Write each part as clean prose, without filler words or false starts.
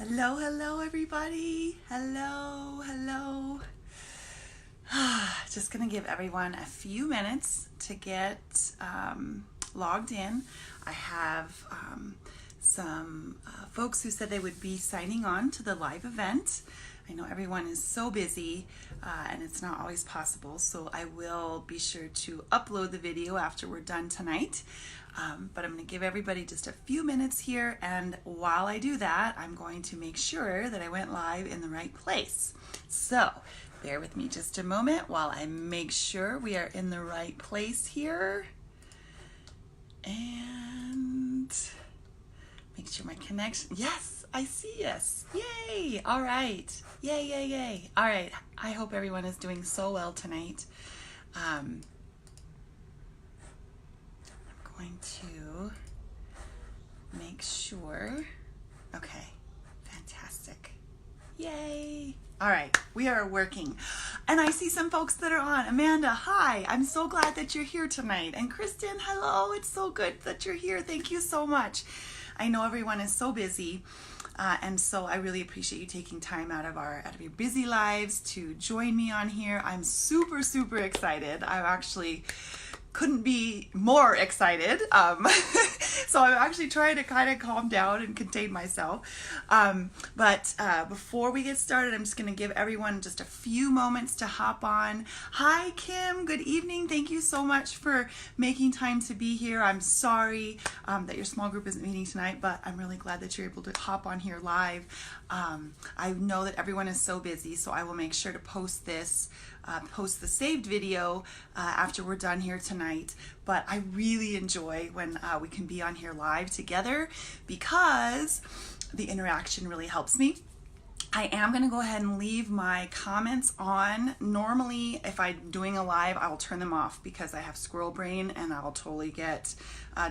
Hello, hello, everybody. Hello. Just gonna give everyone a few minutes to get logged in. I have some folks who said they would be signing on to the live event. I know everyone is so busy and it's not always possible, so I will be sure to upload the video after we're done tonight. But I'm going to give everybody just a few minutes here, and while I do that, I'm going to make sure that I went live in the right place. So bear with me just a moment while I make sure we are in the right place here. And make sure my connection, yes, I see us. Yay! All right. Yay. All right. I hope everyone is doing so well tonight. I'm going to make sure. Okay. Fantastic. Yay. All right. We are working. And I see some folks that are on. Amanda, hi. I'm so glad that you're here tonight. And Kristen, hello. It's so good that you're here. Thank you so much. I know everyone is so busy. And so I really appreciate you taking time out of your busy lives to join me on here. I'm super excited. I actually couldn't be more excited. So I'm actually trying to kind of calm down and contain myself. But before we get started, I'm just going to give everyone just a few moments to hop on. Hi, Kim. Good evening. Thank you so much for making time to be here. I'm sorry that your small group isn't meeting tonight, but I'm really glad that you're able to hop on here live. I know that everyone is so busy, so I will make sure to post this, post the saved video after we're done here tonight. But I really enjoy when we can be on here live together because the interaction really helps me. I am going to go ahead and leave my comments on. Normally, if I'm doing a live, I will turn them off because I have squirrel brain and I'll totally get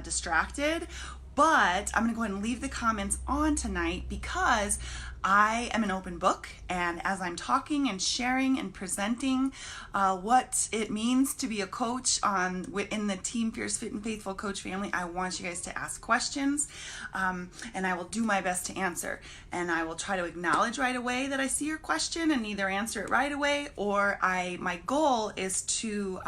distracted. But I'm going to go ahead and leave the comments on tonight because I am an open book, and as I'm talking and sharing and presenting what it means to be a coach in the Team Fierce Fit and Faithful Coach family, I want you guys to ask questions, and I will do my best to answer. And I will try to acknowledge right away that I see your question and either answer it right away, or my goal is to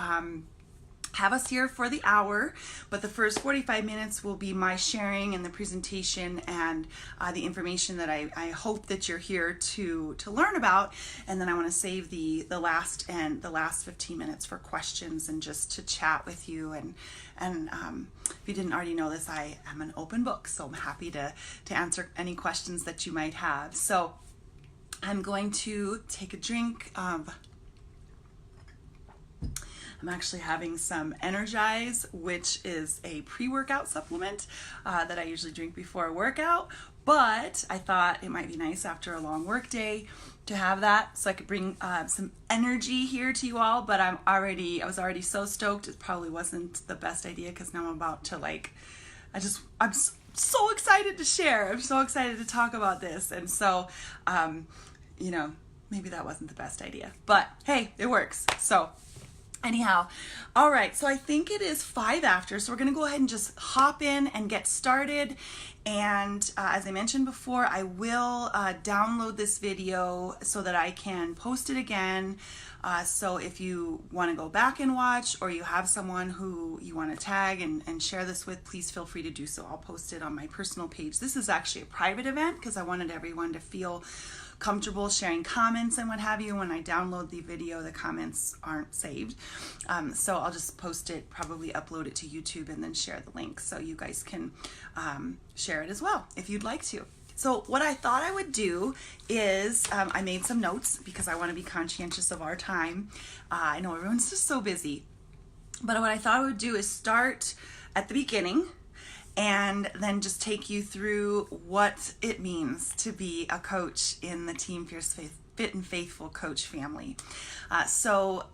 have us here for the hour, but the first 45 minutes will be my sharing and the presentation and the information that I hope that you're here to learn about. And then I want to save the last 15 minutes for questions and just to chat with you. And if you didn't already know this, I am an open book, so I'm happy to answer any questions that you might have. So I'm going to take a drink of I'm actually having some Energize, which is a pre-workout supplement that I usually drink before a workout, but I thought it might be nice after a long work day to have that so I could bring some energy here to you all. But I was already so stoked. It probably wasn't the best idea because now I'm about to I'm so excited to share. I'm so excited to talk about this. And so, maybe that wasn't the best idea, but hey, it works. So anyhow, all right, so I think it is 5 after, so we're going to go ahead and just hop in and get started. And as I mentioned before, I will download this video so that I can post it again. So if you want to go back and watch, or you have someone who you want to tag and share this with, please feel free to do so. I'll post it on my personal page. This is actually a private event because I wanted everyone to feel comfortable sharing comments and what have you. When I download the video, the comments aren't saved. So I'll just post it, probably upload it to YouTube, and then share the link so you guys can share it as well if you'd like to. So what I thought I would do is I made some notes because I want to be conscientious of our time. I know everyone's just so busy, but what I thought I would do is start at the beginning and then just take you through what it means to be a coach in the Team Fierce Fit and Faithful Coach family. So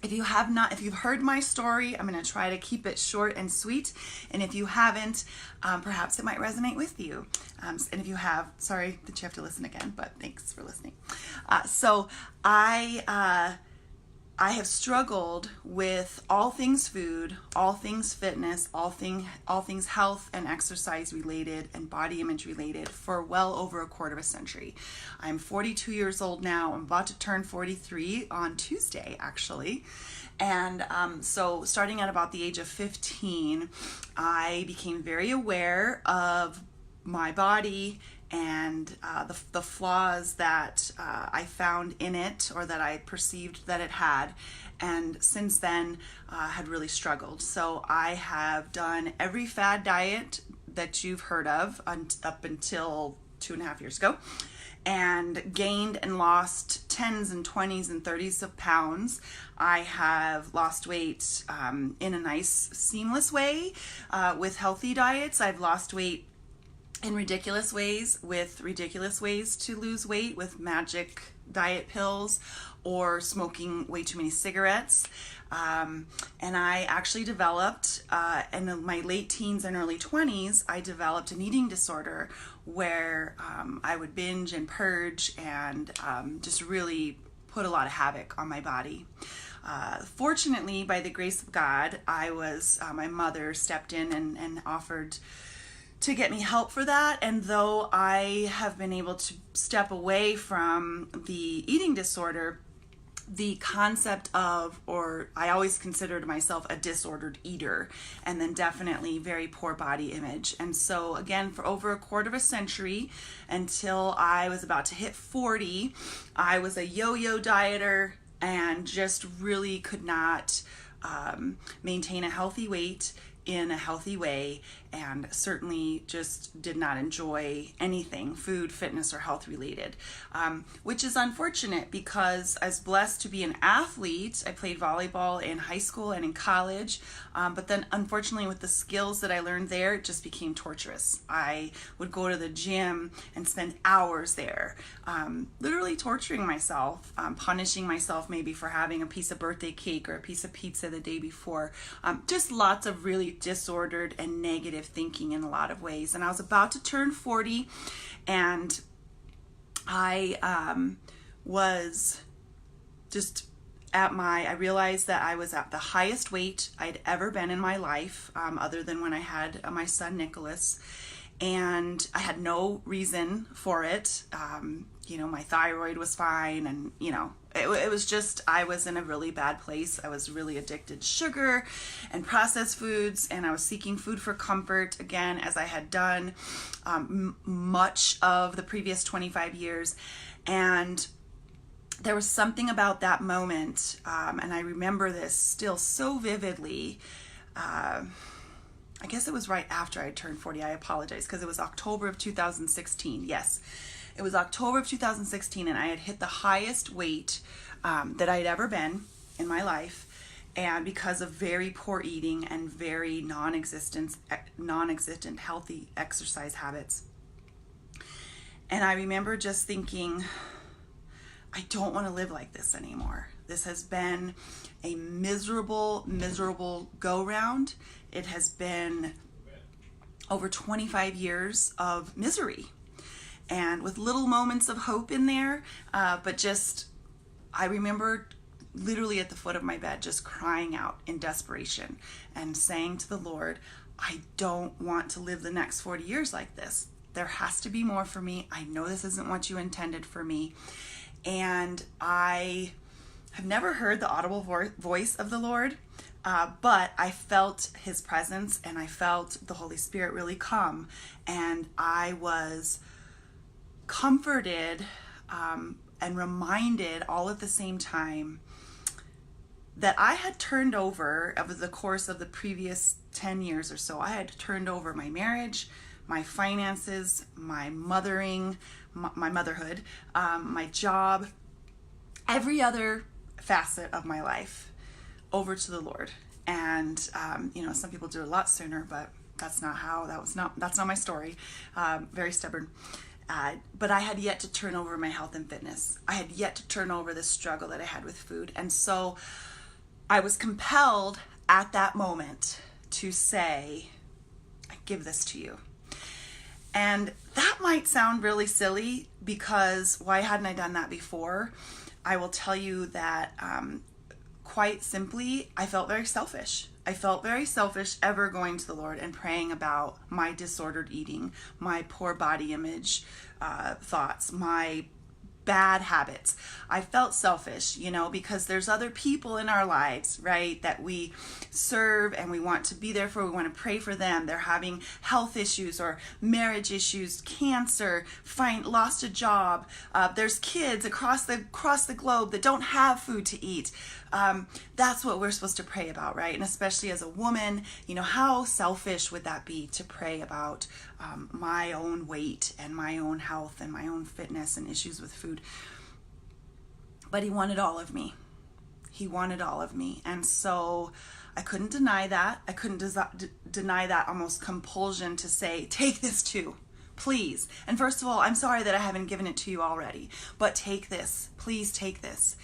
if you've heard my story, I'm going to try to keep it short and sweet. And if you haven't, perhaps it might resonate with you. And if you have, sorry that you have to listen again, but thanks for listening. So I I have struggled with all things food, all things fitness, all things health and exercise related and body image related for well over a quarter of a century. I'm 42 years old now. I'm about to turn 43 on Tuesday, actually. And so starting at about the age of 15, I became very aware of my body and the flaws that I found in it, or that I perceived that it had, and since then had really struggled. So I have done every fad diet that you've heard of up until 2.5 years ago, and gained and lost 10s and 20s and 30s of pounds. I have lost weight in a nice seamless way with healthy diets. I've lost weight in ridiculous ways, with ridiculous ways to lose weight, with magic diet pills or smoking way too many cigarettes. And I actually developed, in my late teens and early 20s, I developed an eating disorder where I would binge and purge and just really put a lot of havoc on my body. Fortunately, by the grace of God, my mother stepped in and offered to get me help for that. And though I have been able to step away from the eating disorder, the concept of, or I always considered myself a disordered eater, and then definitely very poor body image. And so again, for over a quarter of a century, until I was about to hit 40, I was a yo-yo dieter and just really could not maintain a healthy weight in a healthy way, and certainly just did not enjoy anything food, fitness, or health related, which is unfortunate because I was blessed to be an athlete. I played volleyball in high school and in college, but then unfortunately with the skills that I learned there, it just became torturous. I would go to the gym and spend hours there, literally torturing myself, punishing myself maybe for having a piece of birthday cake or a piece of pizza the day before, just lots of really disordered and negative thinking in a lot of ways. And I was about to turn 40, and I was just I realized that I was at the highest weight I'd ever been in my life, other than when I had my son Nicholas, and I had no reason for it. My thyroid was fine, and it was just, I was in a really bad place. I was really addicted to sugar and processed foods, and I was seeking food for comfort again, as I had done much of the previous 25 years. And there was something about that moment, and I remember this still so vividly. I guess it was right after I turned 40. I apologize, because it was October of 2016. Yes, it was October of 2016, and I had hit the highest weight that I'd ever been in my life, and because of very poor eating and very non-existent healthy exercise habits. And I remember just thinking, I don't want to live like this anymore. This has been a miserable go-round. It has been over 25 years of misery, and with little moments of hope in there, but just, I remember literally at the foot of my bed just crying out in desperation and saying to the Lord, I don't want to live the next 40 years like this. There has to be more for me. I know this isn't what you intended for me. And I have never heard the audible voice of the Lord, but I felt his presence, and I felt the Holy Spirit really come, and I was comforted and reminded all at the same time that I had turned over, over the course of the previous 10 years or so, I had turned over my marriage, my finances, my mothering, my motherhood, my job, every other facet of my life over to the Lord. And some people do it a lot sooner, but that's not my story. Very stubborn. But I had yet to turn over my health and fitness. I had yet to turn over the struggle that I had with food. And so I was compelled at that moment to say, I give this to you. And that might sound really silly, because why hadn't I done that before? I will tell you that quite simply, I felt very selfish. I felt very selfish ever going to the Lord and praying about my disordered eating, my poor body image thoughts, my bad habits. I felt selfish, because there's other people in our lives, right, that we serve and we want to be there for. We want to pray for them. They're having health issues or marriage issues, cancer, lost a job. There's kids across the globe that don't have food to eat. That's what we're supposed to pray about, right? And especially as a woman, how selfish would that be to pray about my own weight and my own health and my own fitness and issues with food. But he wanted all of me. He wanted all of me. And so I couldn't deny that. I couldn't deny that almost compulsion to say, take this too, please. And first of all, I'm sorry that I haven't given it to you already, but take this, please take this.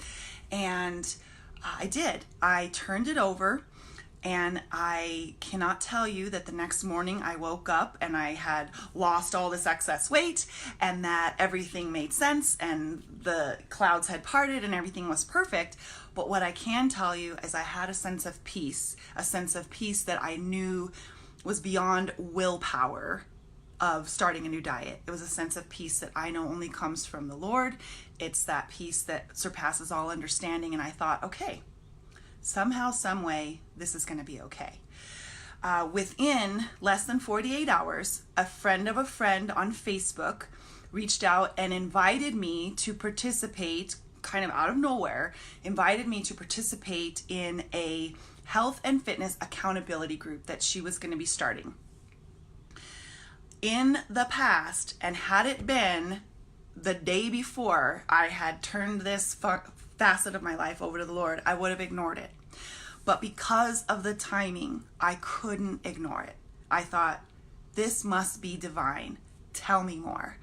And I did. I turned it over. And I cannot tell you that the next morning I woke up and I had lost all this excess weight and that everything made sense and the clouds had parted and everything was perfect. But what I can tell you is I had a sense of peace that I knew was beyond willpower of starting a new diet. It was a sense of peace that I know only comes from the Lord. It's that peace that surpasses all understanding. And I thought, okay, somehow, some way, this is going to be okay. Within less than 48 hours, a friend of a friend on Facebook reached out and invited me to participate, kind of out of nowhere, invited me to participate in a health and fitness accountability group that she was going to be starting. In the past, and had it been the day before I had turned this facet of my life over to the Lord, I would have ignored it. But because of the timing, I couldn't ignore it. I thought, this must be divine. Tell me more.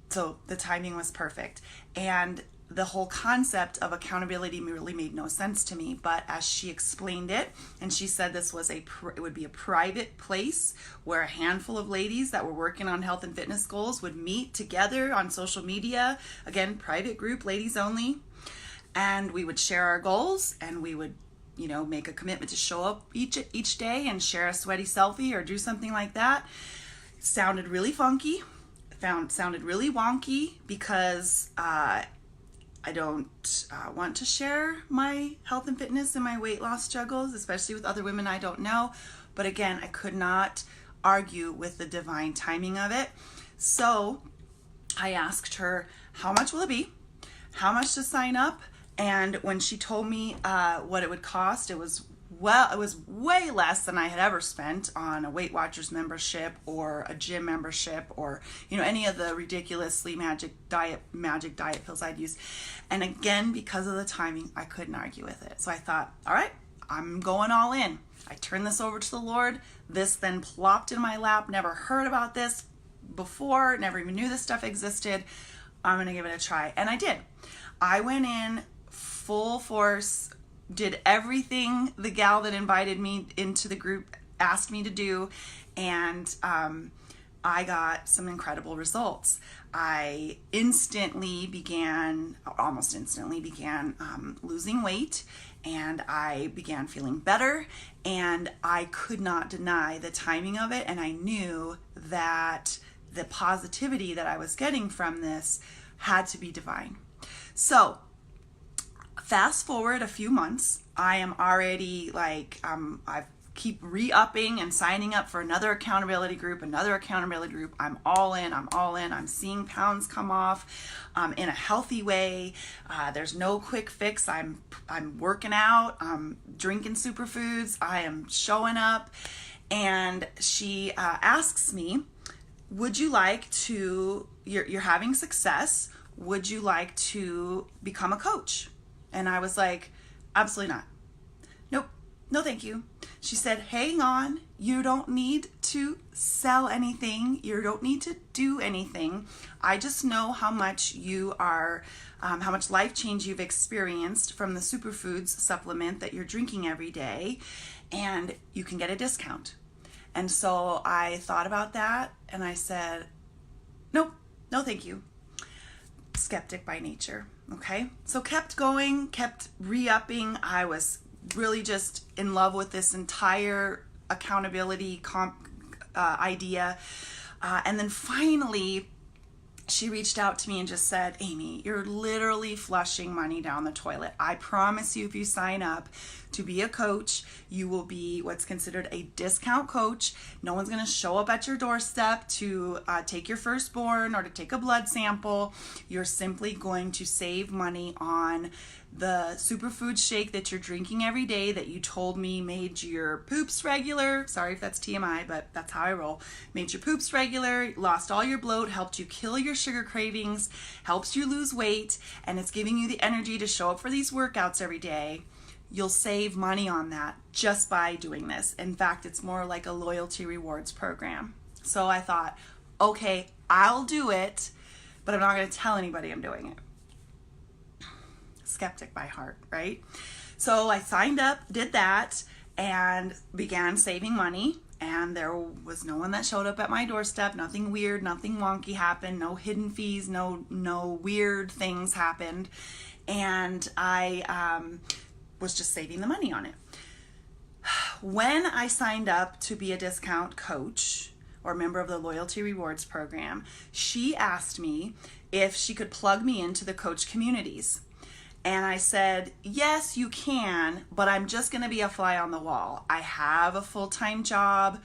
So the timing was perfect. And the whole concept of accountability really made no sense to me. But as she explained it, and she said this was it would be a private place where a handful of ladies that were working on health and fitness goals would meet together on social media. Again, private group, ladies only. And we would share our goals, and we would, make a commitment to show up each day and share a sweaty selfie or do something like that. It sounded really funky. Sounded really wonky because I don't want to share my health and fitness and my weight loss struggles, especially with other women I don't know. But again, I could not argue with the divine timing of it. So I asked her, how much will it be? How much to sign up? And when she told me what it would cost, it was way less than I had ever spent on a Weight Watchers membership or a gym membership or any of the ridiculously magic diet pills I'd use. And again, because of the timing, I couldn't argue with it. So I thought, all right, I'm going all in. I turned this over to the Lord. This then plopped in my lap. Never heard about this before. Never even knew this stuff existed. I'm gonna give it a try. And I did. I went in full force, did everything the gal that invited me into the group asked me to do, and I got some incredible results. I almost instantly began losing weight, and I began feeling better, and I could not deny the timing of it, and I knew that the positivity that I was getting from this had to be divine. So fast forward a few months, I am already I keep re-upping and signing up for another accountability group. I'm all in. I'm seeing pounds come off in a healthy way. There's no quick fix. I'm working out. I'm drinking superfoods. I am showing up. And she asks me, would you like to, you're having success, would you like to become a coach? And I was like, absolutely not. Nope, no thank you. She said, hang on, you don't need to sell anything. You don't need to do anything. I just know how much you are, how much life change you've experienced from the superfoods supplement that you're drinking every day, and you can get a discount. And so I thought about that and I said, nope, no thank you. Skeptic by nature. Okay, so kept going, kept re-upping. I was really just in love with this entire accountability idea. And then finally, she reached out to me and just said, Amy, you're literally flushing money down the toilet. I promise you, if you sign up to be a coach, you will be what's considered a discount coach. No one's going to show up at your doorstep to take your firstborn or to take a blood sample. You're simply going to save money on the superfood shake that you're drinking every day that you told me made your poops regular. Sorry if that's TMI, but that's how I roll. Made your poops regular, lost all your bloat, helped you kill your sugar cravings, helps you lose weight, and it's giving you the energy to show up for these workouts every day. You'll save money on that just by doing this. In fact, it's more like a loyalty rewards program. So I thought, okay, I'll do it, but I'm not going to tell anybody I'm doing it. Skeptic by heart, right? So I signed up, did that, and began saving money. And there was no one that showed up at my doorstep. Nothing weird, nothing wonky happened. No hidden fees, no weird things happened. And I was just saving the money on it. When I signed up to be a discount coach or member of the Loyalty Rewards program, she asked me if she could plug me into the coach communities. And I said, yes, you can, but I'm just going to be a fly on the wall. I have a full-time job.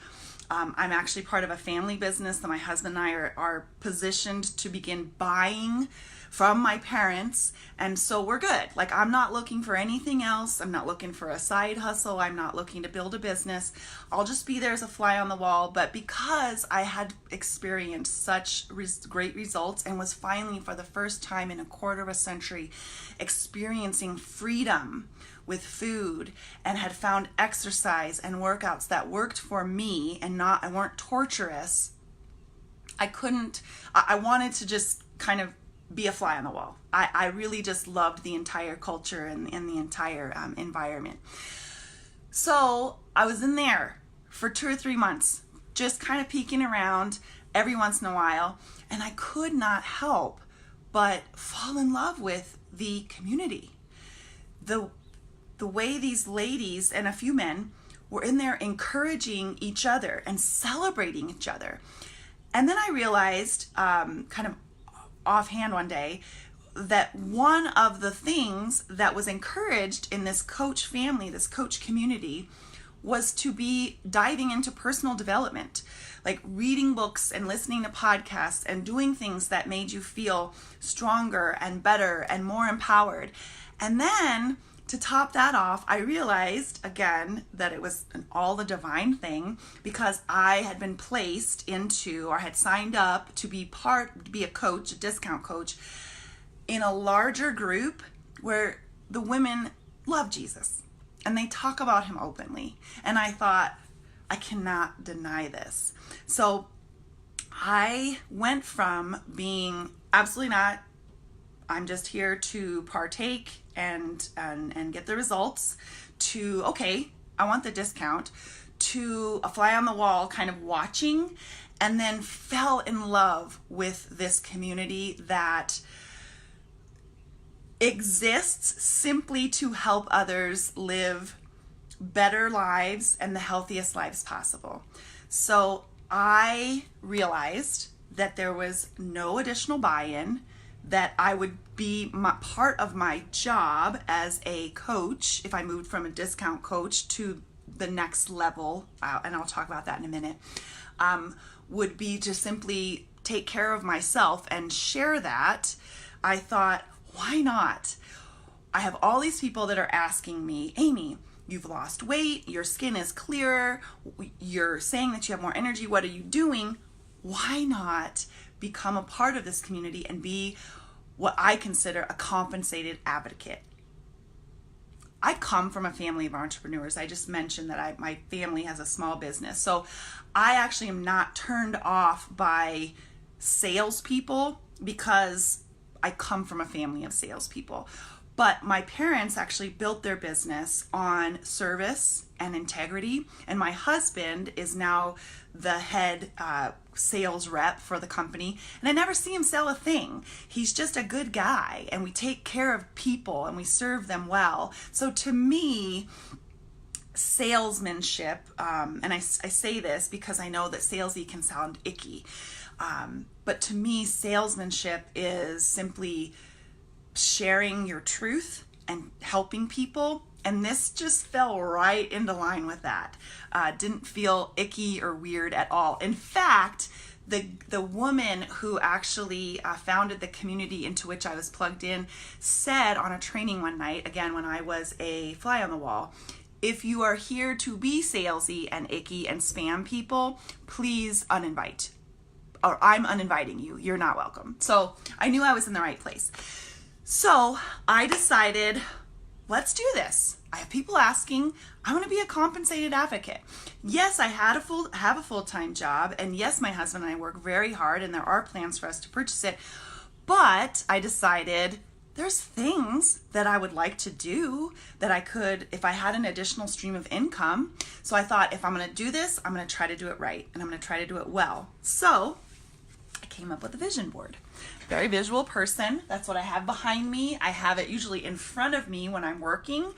I'm actually part of a family business that my husband and I are positioned to begin buying from my parents. And so we're good. Like, I'm not looking for anything else. I'm not looking for a side hustle. I'm not looking to build a business. I'll just be there as a fly on the wall. But because I had experienced such great results and was finally, for the first time in a quarter of a century, experiencing freedom with food, and had found exercise and workouts that worked for me and weren't torturous, I wanted to just kind of be a fly on the wall. I really just loved the entire culture and the entire environment. So I was in there for 2 or 3 months, just kind of peeking around every once in a while, and I could not help but fall in love with the community. The way these ladies and a few men were in there encouraging each other and celebrating each other. And then I realized, kind of offhand one day, that one of the things that was encouraged in this coach family, this coach community, was to be diving into personal development, like reading books and listening to podcasts and doing things that made you feel stronger and better and more empowered. And then to top that off, I realized again that it was all the divine thing, because I had been placed into, or had signed up to be a coach, a discount coach, in a larger group where the women love Jesus and they talk about him openly. And I thought, I cannot deny this. So I went from being absolutely not, I'm just here to partake and get the results, to, okay, I want the discount, to a fly on the wall kind of watching, and then fell in love with this community that exists simply to help others live better lives and the healthiest lives possible. So I realized that there was no additional buy-in, that I would be part of my job as a coach, if I moved from a discount coach to the next level, and I'll talk about that in a minute, would be to simply take care of myself and share that. I thought, why not? I have all these people that are asking me, Amy, you've lost weight, your skin is clearer, you're saying that you have more energy, what are you doing? Why not become a part of this community and be what I consider a compensated advocate? I come from a family of entrepreneurs. I just mentioned that my family has a small business. So I actually am not turned off by salespeople, because I come from a family of salespeople. But my parents actually built their business on service and integrity. And my husband is now the head sales rep for the company. And I never see him sell a thing. He's just a good guy, and we take care of people and we serve them well. So to me, salesmanship, and I say this because I know that salesy can sound icky, but to me, salesmanship is simply sharing your truth and helping people. And this just fell right into line with that. Didn't feel icky or weird at all. In fact, the woman who actually founded the community into which I was plugged in said on a training one night, again, when I was a fly on the wall, if you are here to be salesy and icky and spam people, please uninvite. Or I'm uninviting you. You're not welcome. So I knew I was in the right place. So I decided, let's do this. I have people asking. I want to be a compensated advocate. Yes, I have a full-time job, and yes, my husband and I work very hard, and there are plans for us to purchase it. But I decided there's things that I would like to do that I could if I had an additional stream of income. So I thought, if I'm going to do this, I'm going to try to do it right, and I'm going to try to do it well. So I came up with a vision board. Very visual person. That's what I have behind me. I have it usually in front of me when I'm working.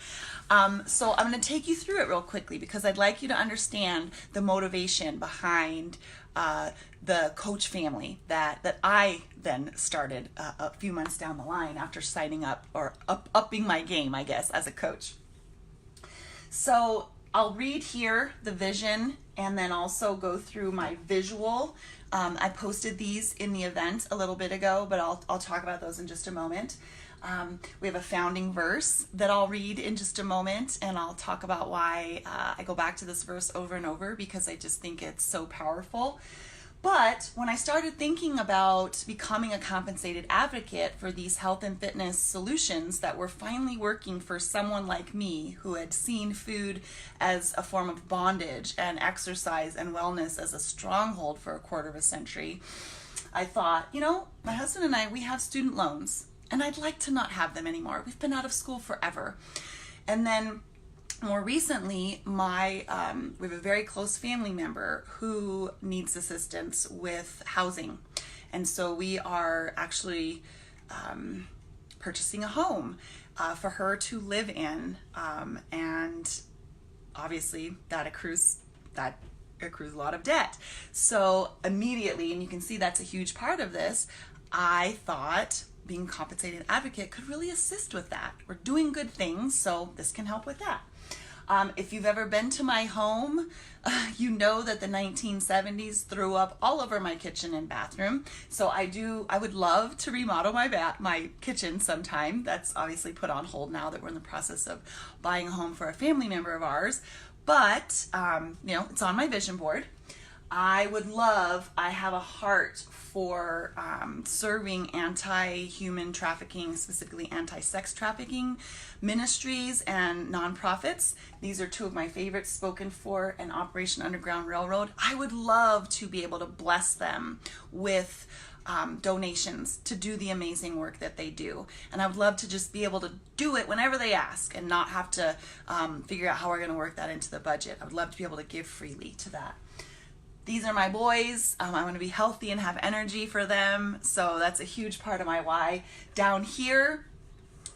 So I'm going to take you through it real quickly because I'd like you to understand the motivation behind the coach family that I then started a few months down the line after signing up, or upping my game, I guess, as a coach. So I'll read here the vision and then also go through my visual. I posted these in the event a little bit ago, but I'll talk about those in just a moment. We have a founding verse that I'll read in just a moment, and I'll talk about why I go back to this verse over and over because I just think it's so powerful. But when I started thinking about becoming a compensated advocate for these health and fitness solutions that were finally working for someone like me who had seen food as a form of bondage and exercise and wellness as a stronghold for a quarter of a century, I thought, my husband and I, we have student loans, and I'd like to not have them anymore. We've been out of school forever. And then more recently, we have a very close family member who needs assistance with housing. And so we are actually purchasing a home for her to live in. And obviously that accrues a lot of debt. So immediately, and you can see that's a huge part of this, I thought being a compensated advocate could really assist with that. We're doing good things, so this can help with that. If you've ever been to my home, you know that the 1970s threw up all over my kitchen and bathroom. So I would love to remodel my kitchen sometime. That's obviously put on hold now that we're in the process of buying a home for a family member of ours. But, it's on my vision board. I have a heart for serving anti-human trafficking, specifically anti-sex trafficking ministries and nonprofits. These are two of my favorites, Spoken For and Operation Underground Railroad. I would love to be able to bless them with donations to do the amazing work that they do. And I would love to just be able to do it whenever they ask and not have to figure out how we're going to work that into the budget. I would love to be able to give freely to that. These are my boys. I want to be healthy and have energy for them. So that's a huge part of my why. Down here,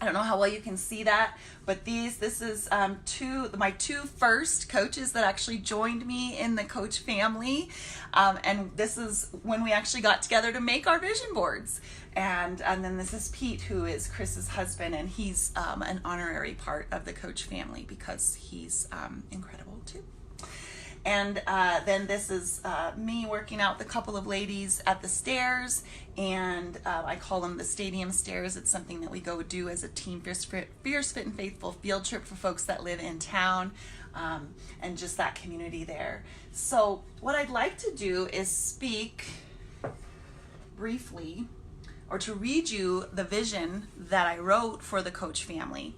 I don't know how well you can see that, but this is my two first coaches that actually joined me in the coach family. And this is when we actually got together to make our vision boards. And then this is Pete, who is Chris's husband, and he's an honorary part of the coach family because he's incredible too. And then this is me working out with a couple of ladies at the stairs, and I call them the stadium stairs. It's something that we go do as a team, Fierce, Fit and Faithful field trip for folks that live in town, and just that community there. So what I'd like to do is speak briefly, or to read you the vision that I wrote for the coach family.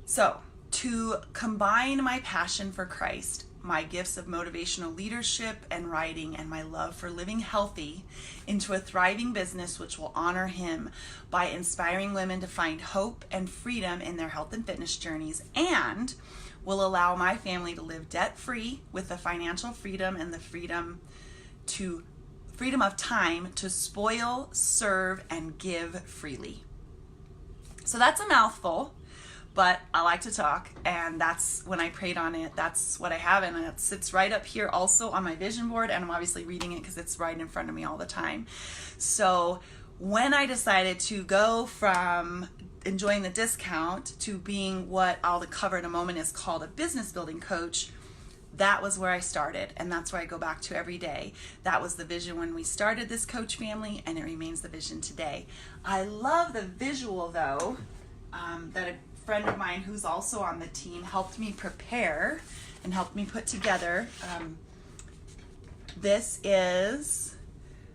So, to combine my passion for Christ my gifts of motivational leadership and writing and my love for living healthy into a thriving business which will honor him by inspiring women to find hope and freedom in their health and fitness journeys, and will allow my family to live debt-free with the financial freedom and the freedom of time to spoil, serve, and give freely. So that's a mouthful, but I like to talk, and that's when I prayed on it. That's what I have, and it sits right up here also on my vision board, and I'm obviously reading it because it's right in front of me all the time. So when I decided to go from enjoying the discount to being what I'll cover in a moment is called a business building coach, that was where I started, and that's where I go back to every day. That was the vision when we started this coach family, and it remains the vision today. I love the visual, though, that a friend of mine who's also on the team helped me prepare and helped me put together. This is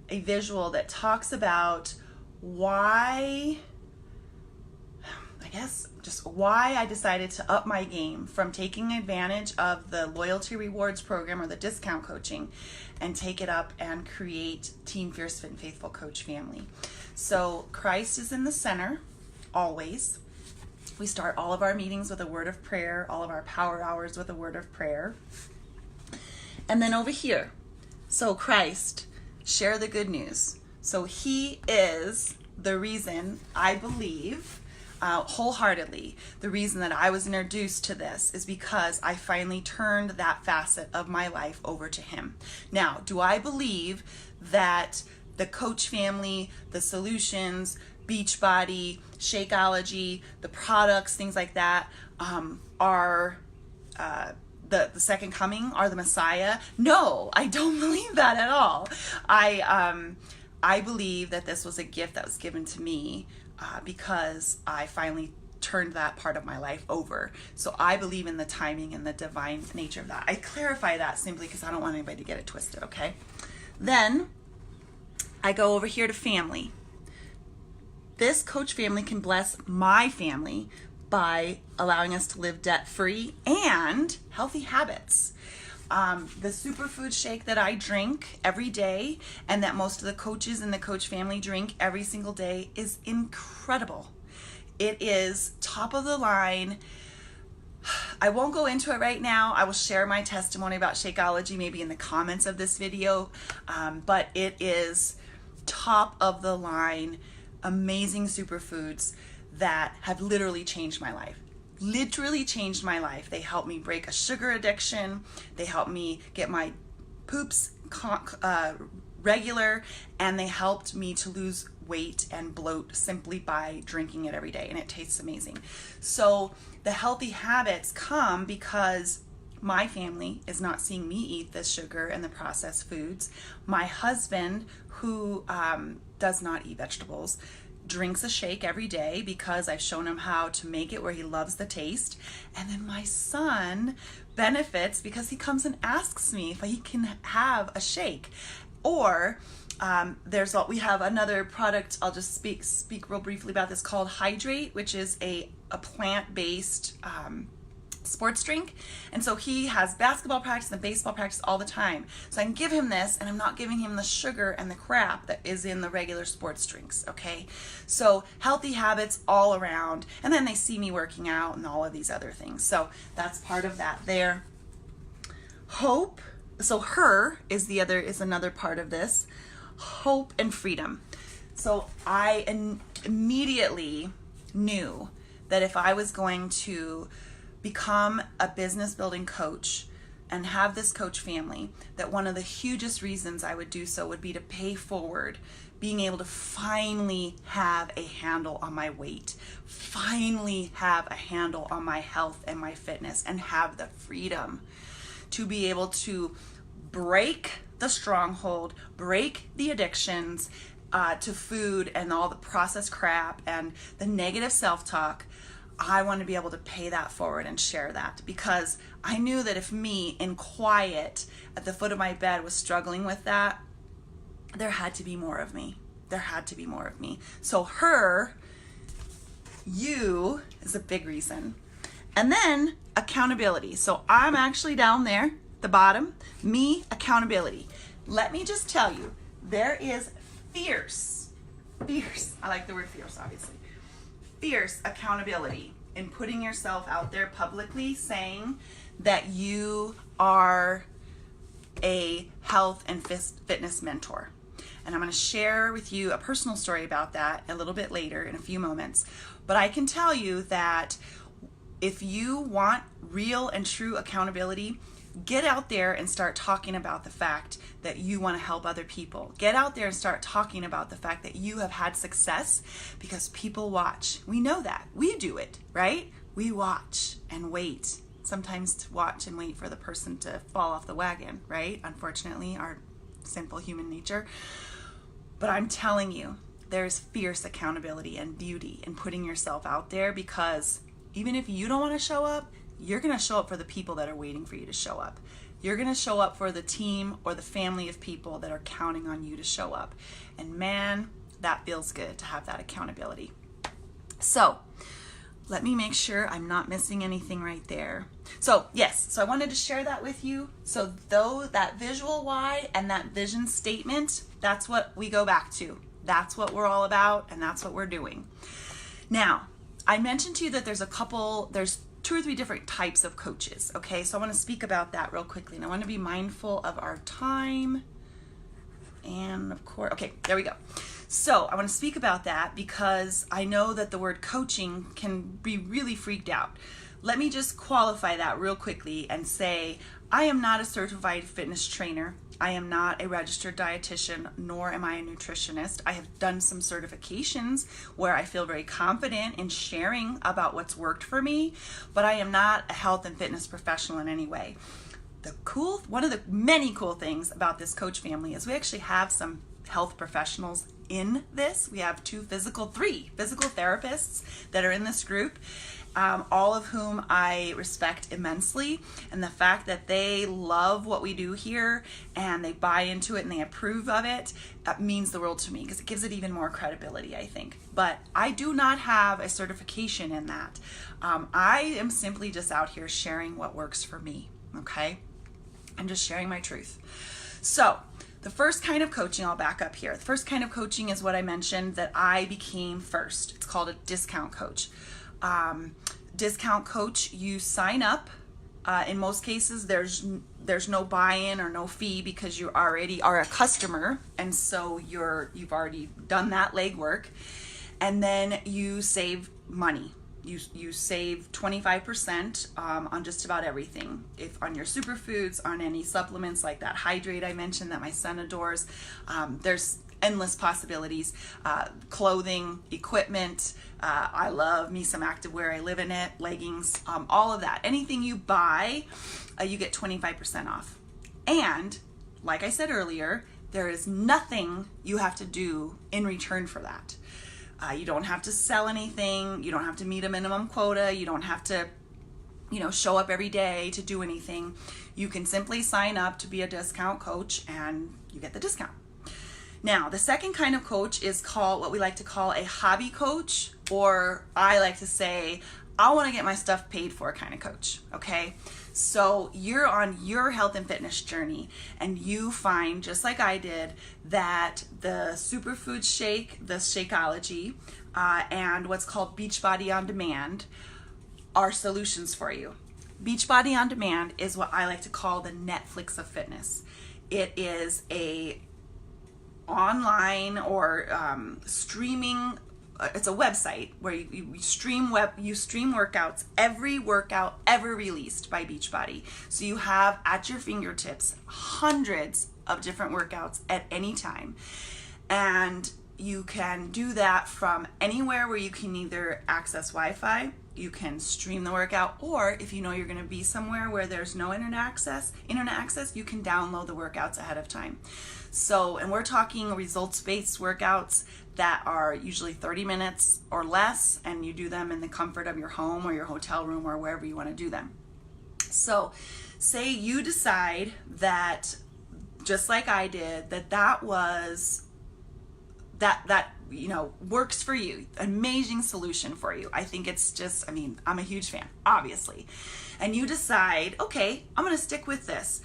a visual that talks about why I decided to up my game from taking advantage of the loyalty rewards program or the discount coaching and take it up and create Team Fierce Fit and Faithful Coach Family. So Christ is in the center, always. We start all of our meetings with a word of prayer, all of our power hours with a word of prayer. And then over here, so Christ, share the good news. So he is the reason I believe wholeheartedly, the reason that I was introduced to this is because I finally turned that facet of my life over to him. Now, do I believe that the coach family, the solutions, Beachbody, Shakeology, the products, things like that, are the second coming, are the Messiah? No, I don't believe that at all. I believe that this was a gift that was given to me because I finally turned that part of my life over. So I believe in the timing and the divine nature of that. I clarify that simply because I don't want anybody to get it twisted, okay? Then I go over here to family. This coach family can bless my family by allowing us to live debt-free and healthy habits. The superfood shake that I drink every day and that most of the coaches in the coach family drink every single day is incredible. It is top of the line. I won't go into it right now. I will share my testimony about Shakeology maybe in the comments of this video, but it is top of the line, amazing superfoods that have literally changed my life. Literally changed my life. They helped me break a sugar addiction. They helped me get my poops regular, and they helped me to lose weight and bloat simply by drinking it every day, and it tastes amazing. So the healthy habits come because my family is not seeing me eat the sugar and the processed foods. My husband, who does not eat vegetables, drinks a shake every day because I've shown him how to make it where he loves the taste. And then my son benefits because he comes and asks me if he can have a shake. Or we have another product, I'll just speak real briefly about this, called Hydrate, which is a plant-based sports drink. And so he has basketball practice and baseball practice all the time. So I can give him this, and I'm not giving him the sugar and the crap that is in the regular sports drinks, okay? So healthy habits all around. And then they see me working out and all of these other things. So that's part of that there. Hope. So her is another part of this. Hope and freedom. So I immediately knew that if I was going to become a business building coach and have this coach family, that one of the hugest reasons I would do so would be to pay forward being able to finally have a handle on my weight, finally have a handle on my health and my fitness, and have the freedom to be able to break the stronghold, break the addictions to food and all the processed crap and the negative self-talk. I want to be able to pay that forward and share that, because I knew that if me in quiet at the foot of my bed was struggling with that, there had to be more of me. There had to be more of me. So you is a big reason. And then accountability. So I'm actually down there, the bottom, me, accountability. Let me just tell you, there is fierce, I like the word fierce, obviously, fierce accountability in putting yourself out there publicly saying that you are a health and fitness mentor. And I'm going to share with you a personal story about that a little bit later in a few moments. But I can tell you that if you want real and true accountability, get out there and start talking about the fact that you want to help other people. Get out there and start talking about the fact that you have had success, because people watch. We know that. We do it, right? We watch and wait. Sometimes to watch and wait for the person to fall off the wagon, right? Unfortunately, our sinful human nature. But I'm telling you, there's fierce accountability and beauty in putting yourself out there, because even if you don't want to show up, you're going to show up for the people that are waiting for you to show up. You're going to show up for the team or the family of people that are counting on you to show up. And man, that feels good to have that accountability. So let me make sure I'm not missing anything right there. So yes, so I wanted to share that with you. So though that visual why and that vision statement, that's what we go back to. That's what we're all about, and that's what we're doing. Now, I mentioned to you that there's 2 or 3 different types of coaches, okay? So I want to speak about that real quickly, and I want to be mindful of our time. And of course, okay, there we go. So I want to speak about that because I know that the word coaching can be really freaked out. Let me just qualify that real quickly and say, I am not a certified fitness trainer. I am not a registered dietitian, nor am I a nutritionist. I have done some certifications where I feel very confident in sharing about what's worked for me, but I am not a health and fitness professional in any way. One of the many cool things about this coach family is we actually have some health professionals in this. We have 3 physical therapists that are in this group, all of whom I respect immensely. And the fact that they love what we do here and they buy into it and they approve of it, that means the world to me, because it gives it even more credibility, I think. But I do not have a certification in that. I am simply just out here sharing what works for me, okay? I'm just sharing my truth. So the first kind of coaching, I'll back up here. The first kind of coaching is what I mentioned that I became first. It's called a discount coach. Discount coach, you sign up. In most cases, there's no buy-in or no fee because you already are a customer, and so you've already done that legwork, and then you save money. You save 25% on just about everything. If on your superfoods, on any supplements like that Hydrate I mentioned that my son adores, there's endless possibilities. Clothing, equipment, I love me some activewear, I live in it, leggings, all of that. Anything you buy, you get 25% off. And like I said earlier, there is nothing you have to do in return for that. You don't have to sell anything. You don't have to meet a minimum quota. You don't have to, show up every day to do anything. You can simply sign up to be a discount coach and you get the discount. Now, the second kind of coach is called what we like to call a hobby coach, or I like to say, I want to get my stuff paid for kind of coach, okay? So you're on your health and fitness journey and you find, just like I did, that the superfood shake, the Shakeology, and what's called Beachbody On Demand are solutions for you. Beachbody On Demand is what I like to call the Netflix of fitness. It is a online or streaming. It's a website where you stream workouts, every workout ever released by Beachbody. So you have at your fingertips hundreds of different workouts at any time. And you can do that from anywhere where you can either access Wi-Fi, you can stream the workout, or if you know you're going to be somewhere where there's no internet access, you can download the workouts ahead of time. So, and we're talking results-based workouts that are usually 30 minutes or less, and you do them in the comfort of your home or your hotel room or wherever you want to do them. So say you decide that, just like I did, that was that works for you, amazing solution for you. I think it's just, I'm a huge fan, obviously. And you decide, okay, I'm going to stick with this.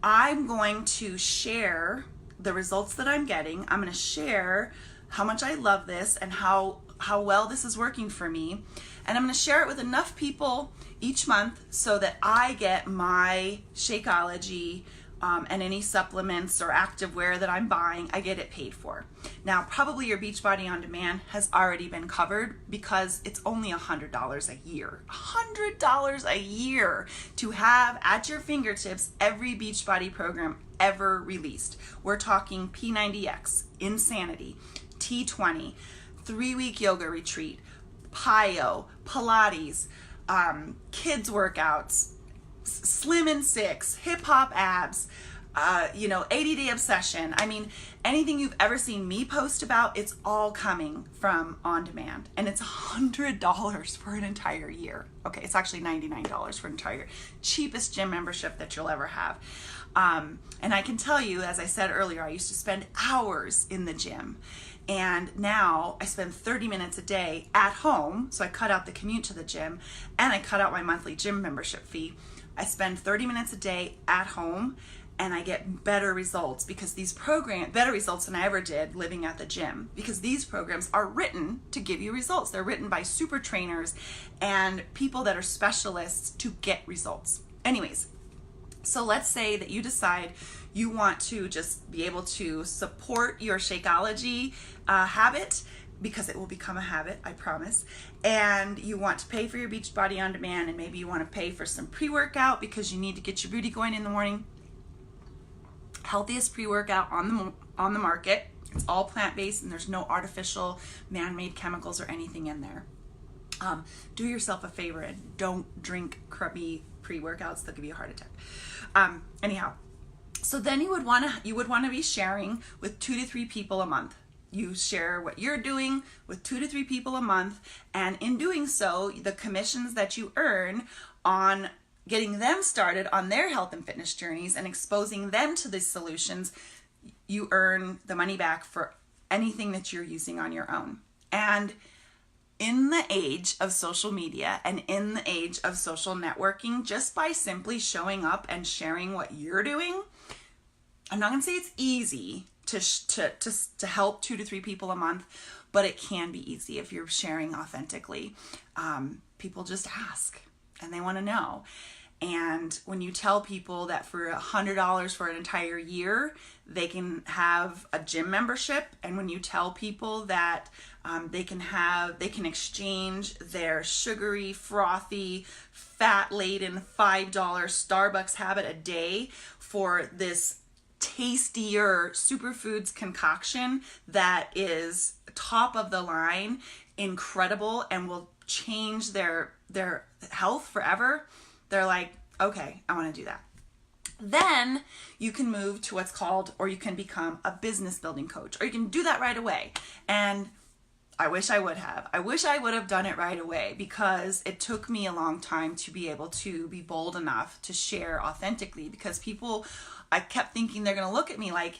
I'm going to share the results that I'm getting. I'm going to share how much I love this and how well this is working for me. And I'm going to share it with enough people each month so that I get my Shakeology and any supplements or activewear that I'm buying, I get it paid for. Now, probably your Beachbody On Demand has already been covered because it's only $100 a year. $100 a year to have at your fingertips every Beachbody program ever released. We're talking P90X, Insanity, T20, 3-week yoga retreat, PiYo, Pilates, kids workouts, Slim and Six, hip hop abs, 80-day obsession. Anything you've ever seen me post about, it's all coming from On Demand. And it's $100 for an entire year. Okay, it's actually $99 for an entire year. Cheapest gym membership that you'll ever have. And I can tell you, as I said earlier, I used to spend hours in the gym. And now I spend 30 minutes a day at home. So I cut out the commute to the gym and I cut out my monthly gym membership fee. I spend 30 minutes a day at home and I get better results because these programs, better results than I ever did living at the gym, because these programs are written to give you results. They're written by super trainers and people that are specialists to get results. Anyways, so let's say that you decide you want to just be able to support your Shakeology habit, because it will become a habit, I promise. And you want to pay for your Beachbody On Demand, and maybe you want to pay for some pre-workout because you need to get your booty going in the morning. Healthiest pre-workout on the market. It's all plant-based and there's no artificial man-made chemicals or anything in there. Do yourself a favor and don't drink crummy pre-workouts. They'll give you a heart attack. Anyhow, so then you would want to be sharing with 2 to 3 people a month. You share what you're doing with 2 to 3 people a month, and in doing so, the commissions that you earn on getting them started on their health and fitness journeys and exposing them to these solutions, you earn the money back for anything that you're using on your own. And in the age of social media and in the age of social networking, just by simply showing up and sharing what you're doing, I'm not going to say it's easy to help 2 to 3 people a month, but it can be easy if you're sharing authentically. People just ask and they want to know. And when you tell people that for $100 for an entire year, they can have a gym membership, and when you tell people that they can exchange their sugary, frothy, fat-laden $5 Starbucks habit a day for this tastier superfoods concoction that is top of the line, incredible, and will change their health forever, they're like, okay, I want to do that. Then you can move to what's called, or you can become a business building coach, or you can do that right away. And I wish I would have. I wish I would have done it right away, because it took me a long time to be able to be bold enough to share authentically, because people, I kept thinking they're going to look at me like,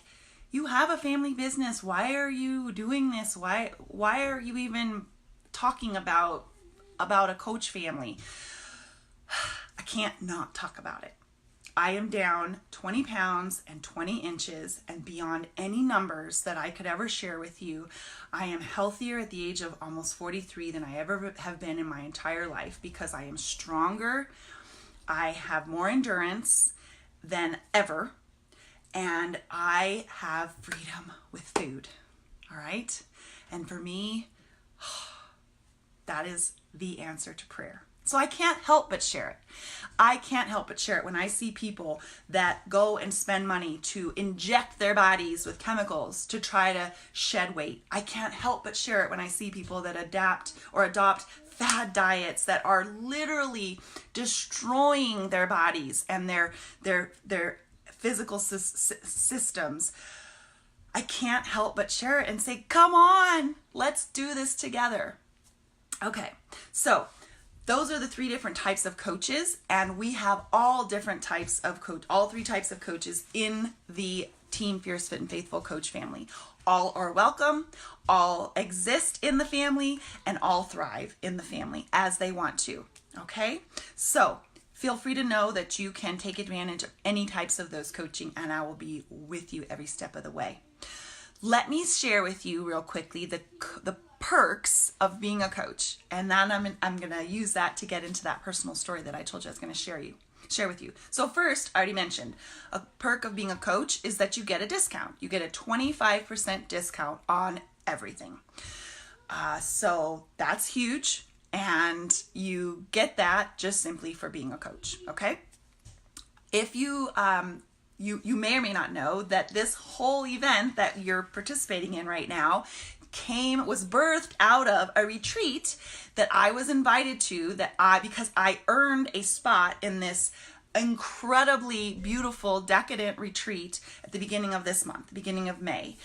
you have a family business. Why are you doing this? Why are you even talking about a coach family? I can't not talk about it. I am down 20 pounds and 20 inches and beyond any numbers that I could ever share with you. I am healthier at the age of almost 43 than I ever have been in my entire life, because I am stronger. I have more endurance than ever, and I have freedom with food. All right? And for me, that is the answer to prayer. So I can't help but share it. I can't help but share it when I see people that go and spend money to inject their bodies with chemicals to try to shed weight. I can't help but share it when I see people that adopt fad diets that are literally destroying their bodies and their physical systems. I can't help but share it and say, come on, let's do this together. Okay, so those are the three different types of coaches, and we have all different types of all three types of coaches in the Team Fierce Fit and Faithful coach family. All are welcome, all exist in the family, and all thrive in the family as they want to, okay? So feel free to know that you can take advantage of any types of those coaching, and I will be with you every step of the way. Let me share with you real quickly the perks of being a coach, and then I'm going to use that to get into that personal story that I told you I was going to share with you. So first, I already mentioned, a perk of being a coach is that you get a discount. You get a 25% discount on everything. So that's huge, and you get that just simply for being a coach, okay? If you you may or may not know that this whole event that you're participating in right now was birthed out of a retreat that I was invited to, because I earned a spot in this incredibly beautiful, decadent retreat at the beginning of this month, beginning of May.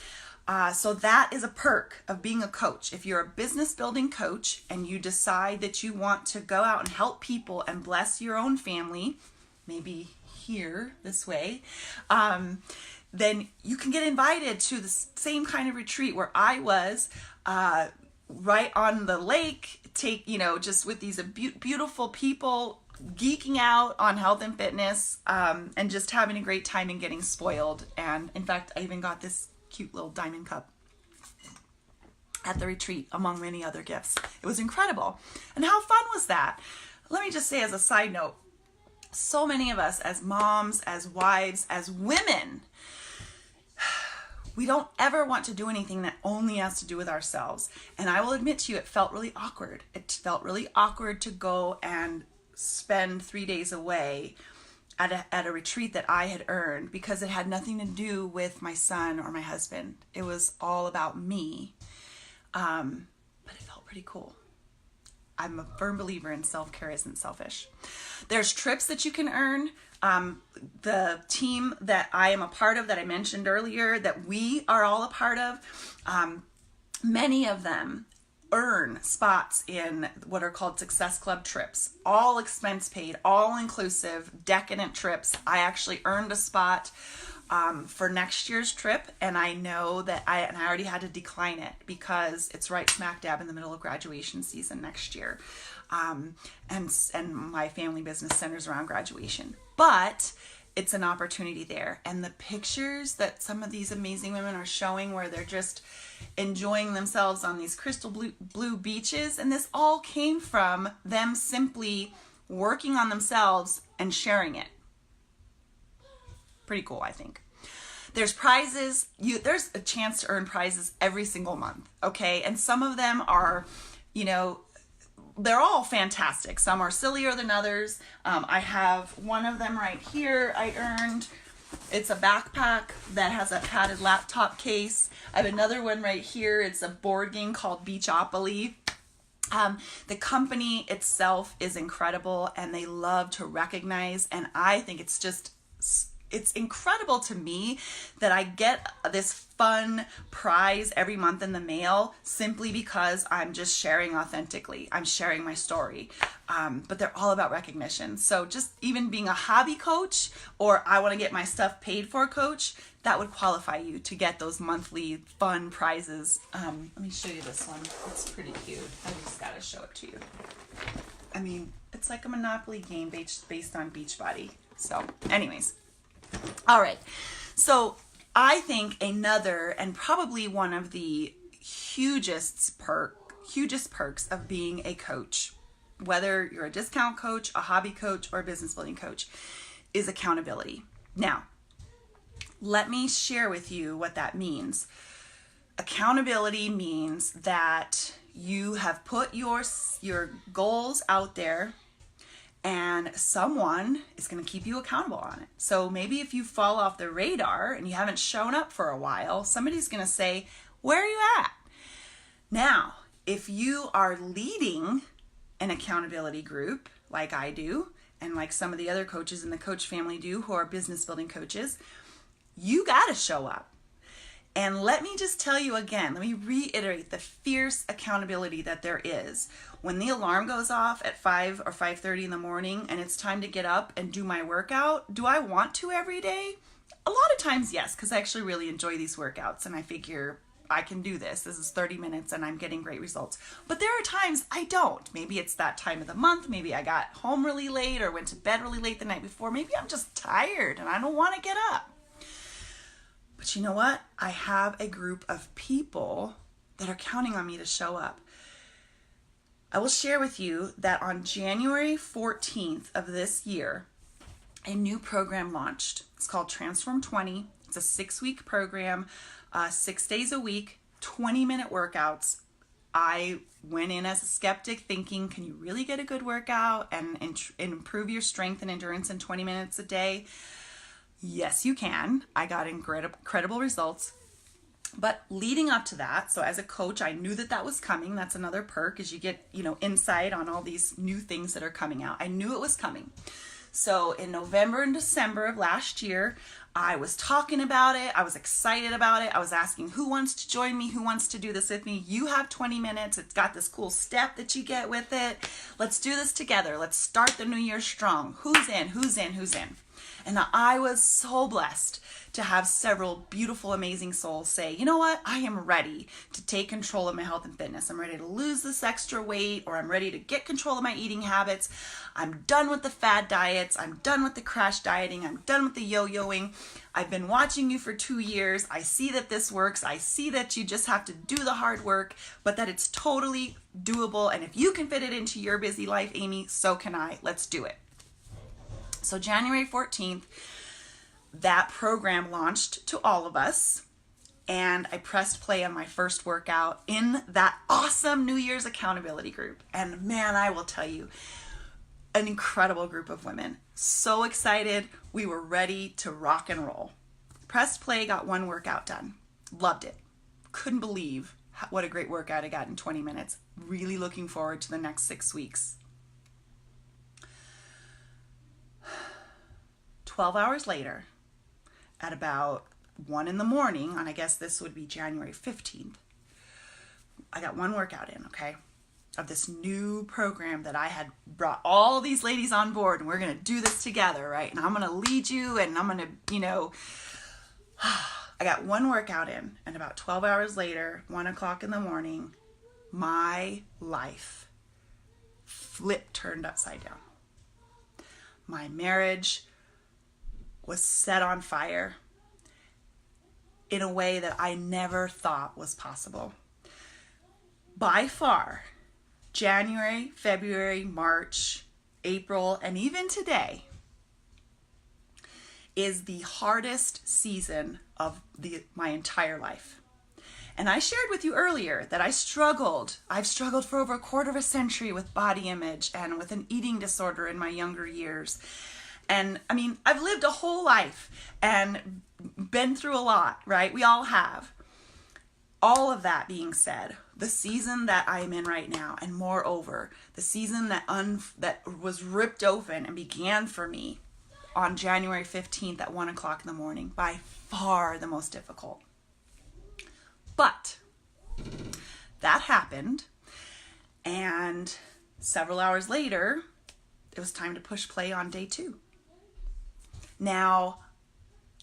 So that is a perk of being a coach. If you're a business building coach and you decide that you want to go out and help people and bless your own family, maybe here this way, then you can get invited to the same kind of retreat where I was, right on the lake, just with these beautiful people geeking out on health and fitness, and just having a great time and getting spoiled. And in fact, I even got this cute little diamond cup at the retreat, among many other gifts. It was incredible. And how fun was that? Let me just say as a side note, so many of us as moms, as wives, as women, we don't ever want to do anything that only has to do with ourselves. And I will admit to you, it felt really awkward. It felt really awkward to go and spend 3 days away at a retreat that I had earned, because it had nothing to do with my son or my husband. It was all about me. But it felt pretty cool. I'm a firm believer in self-care isn't selfish. There's trips that you can earn. The team that I am a part of, that I mentioned earlier, that we are all a part of, many of them earn spots in what are called Success Club trips. All expense paid, all inclusive, decadent trips. I actually earned a spot for next year's trip, and I know that I already had to decline it because it's right smack dab in the middle of graduation season next year, and my family business centers around graduation. But it's an opportunity there, and the pictures that some of these amazing women are showing, where they're just enjoying themselves on these crystal blue beaches, and this all came from them simply working on themselves and sharing it. Pretty cool, I think. There's prizes. There's a chance to earn prizes every single month, okay? And some of them are, they're all fantastic. Some are sillier than others. I have one of them right here I earned. It's a backpack that has a padded laptop case. I have another one right here. It's a board game called Beachopoly. The company itself is incredible, and they love to recognize, and I think it's incredible to me that I get this fun prize every month in the mail simply because I'm just sharing authentically. I'm sharing my story. But they're all about recognition. So just even being a hobby coach, or I want to get my stuff paid for coach, that would qualify you to get those monthly fun prizes. Let me show you this one. It's pretty cute. I just got to show it to you. I mean, it's like a Monopoly game based on Beachbody. So anyways. All right, so I think another, and probably one of the hugest perks of being a coach, whether you're a discount coach, a hobby coach, or a business building coach, is accountability. Now, let me share with you what that means. Accountability means that you have put your goals out there, and someone is going to keep you accountable on it. So maybe if you fall off the radar and you haven't shown up for a while, somebody's going to say, where are you at? Now, if you are leading an accountability group like I do, and like some of the other coaches in the coach family do who are business building coaches, you got to show up. And let me just tell you again, let me reiterate the fierce accountability that there is. When the alarm goes off at 5 or 5:30 in the morning and it's time to get up and do my workout, do I want to every day? A lot of times, yes, because I actually really enjoy these workouts and I figure I can do this. This is 30 minutes and I'm getting great results. But there are times I don't. Maybe it's that time of the month. Maybe I got home really late or went to bed really late the night before. Maybe I'm just tired and I don't want to get up. But you know what? I have a group of people that are counting on me to show up. I will share with you that on January 14th of this year, a new program launched. It's called Transform 20. It's a 6-week program, 6 days a week, 20-minute workouts. I went in as a skeptic thinking, can you really get a good workout and improve your strength and endurance in 20 minutes a day? Yes, you can. I got incredible results. But leading up to that, so as a coach, I knew that was coming. That's another perk, is you get, insight on all these new things that are coming out. I knew it was coming. So in November and December of last year, I was talking about it. I was excited about it. I was asking, who wants to join me? Who wants to do this with me? You have 20 minutes. It's got this cool step that you get with it. Let's do this together. Let's start the new year strong. Who's in? Who's in? Who's in? And I was so blessed to have several beautiful, amazing souls say, you know what? I am ready to take control of my health and fitness. I'm ready to lose this extra weight, or I'm ready to get control of my eating habits. I'm done with the fad diets. I'm done with the crash dieting. I'm done with the yo-yoing. I've been watching you for 2 years. I see that this works. I see that you just have to do the hard work, but that it's totally doable. And if you can fit it into your busy life, Amy, so can I. Let's do it. So January 14th, that program launched to all of us, and I pressed play on my first workout in that awesome New Year's accountability group. And man, I will tell you, an incredible group of women. So excited. We were ready to rock and roll. Pressed play, got one workout done. Loved it. Couldn't believe what a great workout I got in 20 minutes. Really looking forward to the next 6 weeks. 12 hours later, at about 1 in the morning, and I guess this would be January 15th, I got one workout in, okay, of this new program that I had brought all these ladies on board, and we're going to do this together, right? And I'm going to lead you, and I'm going to, I got one workout in, and about 12 hours later, 1 o'clock in the morning, my life turned upside down. My marriage was set on fire in a way that I never thought was possible. By far, January, February, March, April, and even today is the hardest season of my entire life. And I shared with you earlier that I've struggled for over a quarter of a century with body image and with an eating disorder in my younger years. And I mean, I've lived a whole life and been through a lot, right? We all have. All of that being said, the season that I am in right now, and moreover, the season that was ripped open and began for me on January 15th at 1 o'clock in the morning, by far the most difficult. But that happened, and several hours later, it was time to push play on day 2. Now,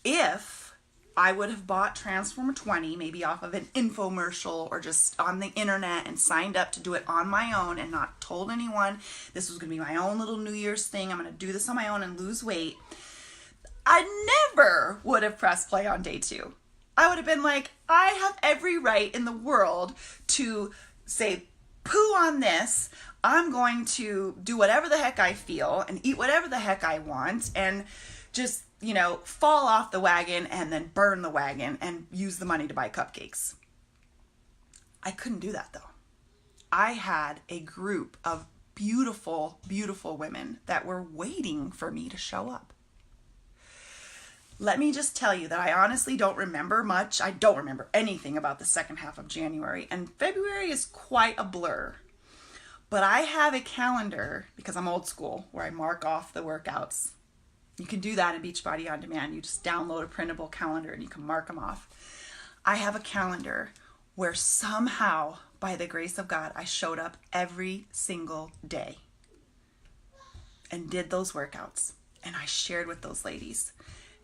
if I would have bought Transform 20, maybe off of an infomercial or just on the internet, and signed up to do it on my own and not told anyone this was going to be my own little New Year's thing, I'm going to do this on my own and lose weight, I never would have pressed play on day 2. I would have been like, I have every right in the world to say, poo on this. I'm going to do whatever the heck I feel and eat whatever the heck I want and just, fall off the wagon and then burn the wagon and use the money to buy cupcakes. I couldn't do that though. I had a group of beautiful, beautiful women that were waiting for me to show up. Let me just tell you that I honestly don't remember much. I don't remember anything about the second half of January, and February is quite a blur. But I have a calendar, because I'm old school, where I mark off the workouts. You can do that in Beachbody On Demand. You just download a printable calendar and you can mark them off. I have a calendar where somehow, by the grace of God, I showed up every single day and did those workouts. And I shared with those ladies.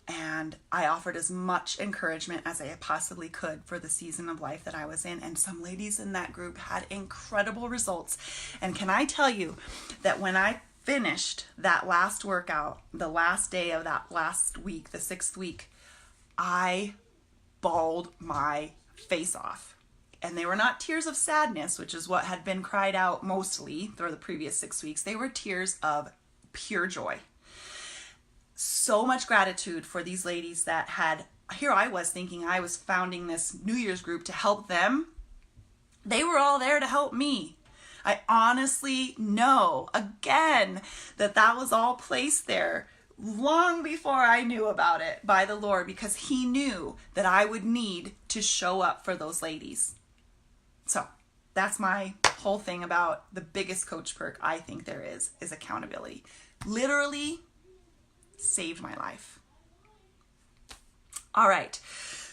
And I offered as much encouragement as I possibly could for the season of life that I was in. And some ladies in that group had incredible results. And can I tell you that when I finished that last workout, the last day of that last week, the 6th week, I bawled my face off. And they were not tears of sadness, which is what had been cried out mostly for the previous 6 weeks. They were tears of pure joy. So much gratitude for these ladies that had, here I was thinking I was founding this New Year's group to help them. They were all there to help me. I honestly know, again, that was all placed there long before I knew about it by the Lord, because He knew that I would need to show up for those ladies. So that's my whole thing about the biggest coach perk I think there is accountability. Literally saved my life. All right.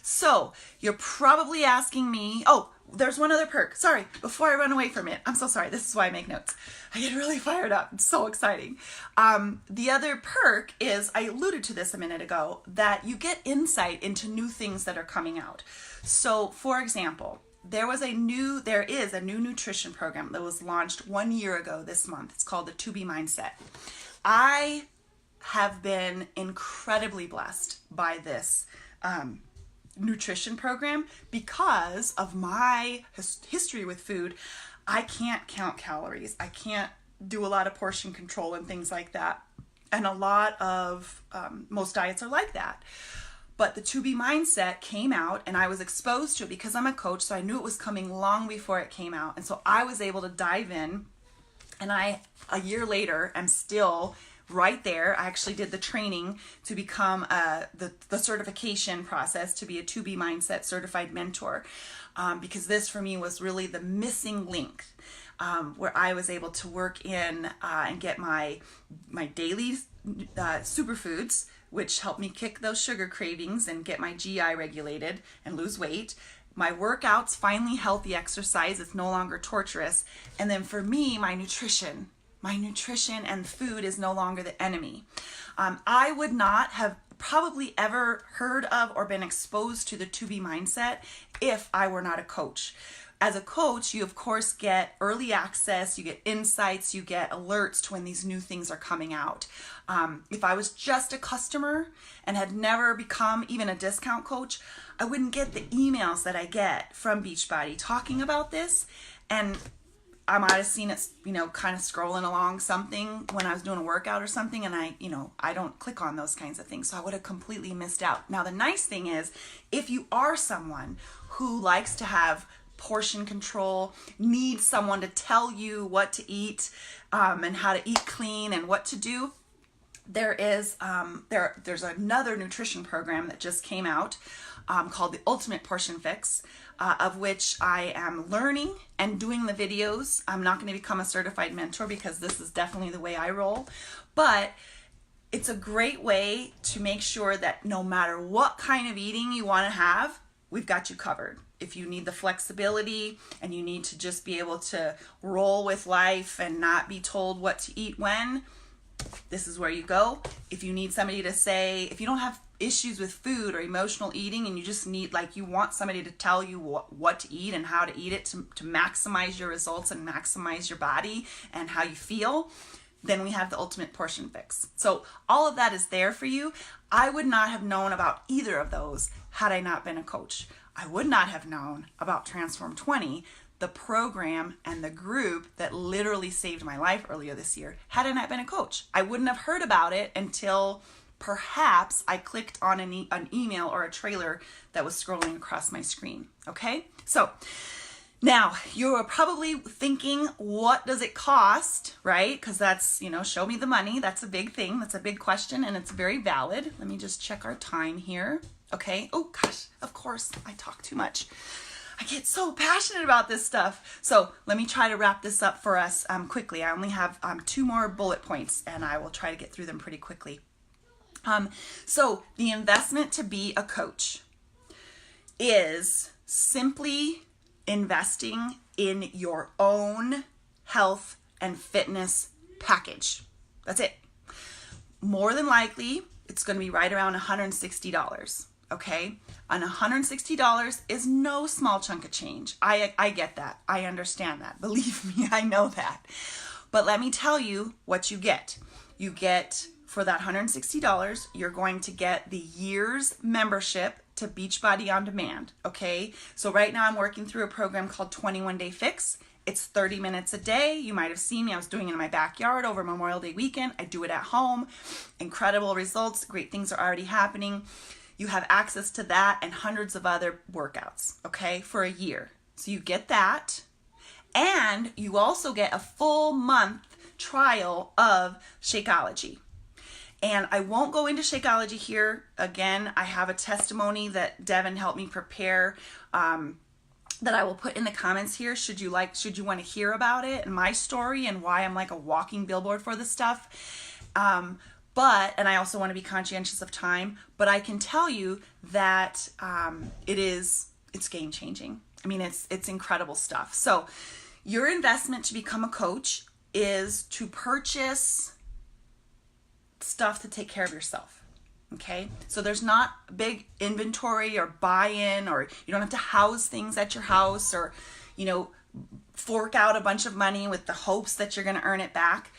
So you're probably asking me, oh, there's one other perk. Sorry, before I run away from it. I'm so sorry. This is why I make notes. I get really fired up. It's so exciting. The other perk is, I alluded to this a minute ago, that you get insight into new things that are coming out. So for example, there is a new nutrition program that was launched 1 year ago this month. It's called the To Be Mindset. I have been incredibly blessed by this nutrition program because of my history with food. I can't count calories. I can't do a lot of portion control and things like that. And a lot of, most diets are like that. But the To Be Mindset came out and I was exposed to it because I'm a coach. So I knew it was coming long before it came out. And so I was able to dive in, and a year later, am still right there. I actually did the training to become the certification process to be a To Be Mindset certified mentor, because this for me was really the missing link, where I was able to work in and get my daily superfoods, which helped me kick those sugar cravings and get my GI regulated and lose weight. My workouts, finally healthy exercise, it's no longer torturous. And then for me, my nutrition and food is no longer the enemy. I would not have probably ever heard of or been exposed to the To Be Mindset if I were not a coach. As a coach, you of course get early access, you get insights, you get alerts to when these new things are coming out. If I was just a customer and had never become even a discount coach, I wouldn't get the emails that I get from Beachbody talking about this. And I might have seen it, kind of scrolling along something when I was doing a workout or something, and I don't click on those kinds of things, so I would have completely missed out. Now, the nice thing is, if you are someone who likes to have portion control, needs someone to tell you what to eat, and how to eat clean and what to do, there's another nutrition program that just came out, called the Ultimate Portion Fix, of which I am learning and doing the videos. I'm not going to become a certified mentor because this is definitely the way I roll, but it's a great way to make sure that no matter what kind of eating you want to have, we've got you covered. If you need the flexibility and you need to just be able to roll with life and not be told what to eat when, this is where you go. If you need somebody to say, if you don't have issues with food or emotional eating and you just need, you want somebody to tell you what to eat and how to eat it to maximize your results and maximize your body and how you feel, then we have the Ultimate Portion Fix. So all of that is there for you. I would not have known about either of those had I not been a coach. I would not have known about Transform 20, the program and the group that literally saved my life earlier this year, had I not been a coach. I wouldn't have heard about it until perhaps I clicked on an email or a trailer that was scrolling across my screen. Okay, so now you're probably thinking, what does it cost, right? Because that's, show me the money. That's a big thing. That's a big question, and it's very valid. Let me just check our time here. Okay. Oh gosh, of course I talk too much. I get so passionate about this stuff. So let me try to wrap this up for us quickly. I only have 2 more bullet points, and I will try to get through them pretty quickly. So the investment to be a coach. is simply investing in your own health and fitness package. That's it. More than likely, it's going to be right around $160. Okay? And $160 is no small chunk of change. I get that. I understand that. Believe me, I know that. But let me tell you what you get. You get, for that $160, you're going to get the year's membership to Beachbody On Demand. Okay? So right now I'm working through a program called 21 Day Fix. It's 30 minutes a day. You might have seen me. I was doing it in my backyard over Memorial Day weekend. I do it at home. Incredible results. Great things are already happening. You have access to that and hundreds of other workouts, okay, for a year. So you get that. And you also get a full month trial of Shakeology. And I won't go into Shakeology here. Again, I have a testimony that Devin helped me prepare that I will put in the comments here should you want to hear about it and my story and why I'm like a walking billboard for this stuff. And I also want to be conscientious of time, but I can tell you that it's game changing. I mean, it's incredible stuff. So your investment to become a coach is to purchase stuff to take care of yourself. Okay, so there's not a big inventory or buy-in, or you don't have to house things at your house, or, fork out a bunch of money with the hopes that you're going to earn it back.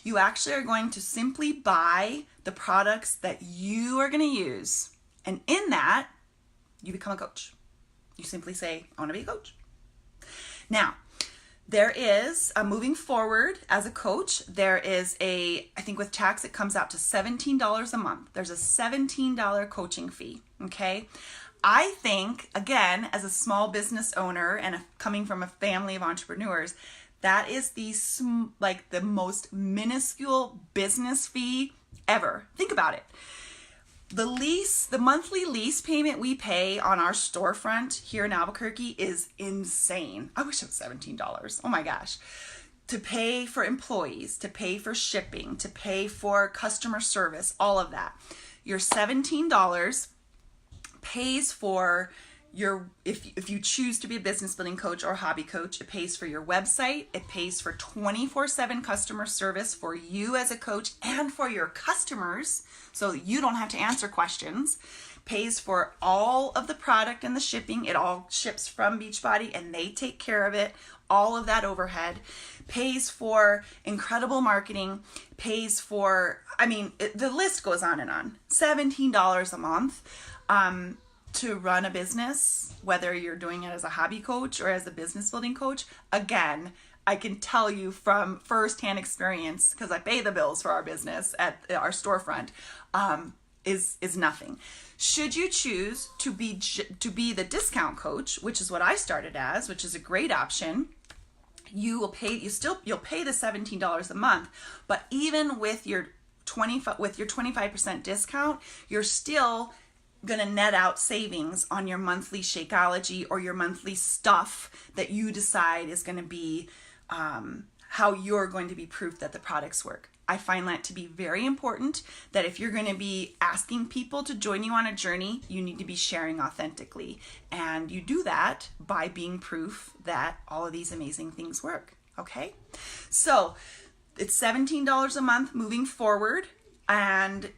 You actually are going to simply buy the products that you are going to use. And in that, you become a coach. You simply say, I want to be a coach. Now, there is, moving forward as a coach, there is I think with tax, it comes out to $17 a month. There's a $17 coaching fee, okay? I think, again, as a small business owner and coming from a family of entrepreneurs, that is the most minuscule business fee ever. Think about it. The monthly lease payment we pay on our storefront here in Albuquerque is insane. I wish it was $17. Oh my gosh. To pay for employees, to pay for shipping, to pay for customer service, all of that. Your $17 pays for if you choose to be a business building coach or hobby coach, it pays for your website. It pays for 24/7 customer service for you as a coach and for your customers, so you don't have to answer questions. Pays for all of the product and the shipping. It all ships from Beachbody and they take care of it. All of that overhead. Pays for incredible marketing. Pays for, the list goes on and on. $17 a month. To run a business, whether you're doing it as a hobby coach or as a business building coach, again, I can tell you from firsthand experience, because I pay the bills for our business at our storefront, is nothing. Should you choose to be the discount coach, which is what I started as, which is a great option, you'll pay the $17 a month, but even with your 25% discount, you're still going to net out savings on your monthly Shakeology or your monthly stuff that you decide is going to be how you're going to be proof that the products work. I find that to be very important, that if you're going to be asking people to join you on a journey, you need to be sharing authentically. And you do that by being proof that all of these amazing things work. Okay? So it's $17 a month moving forward, and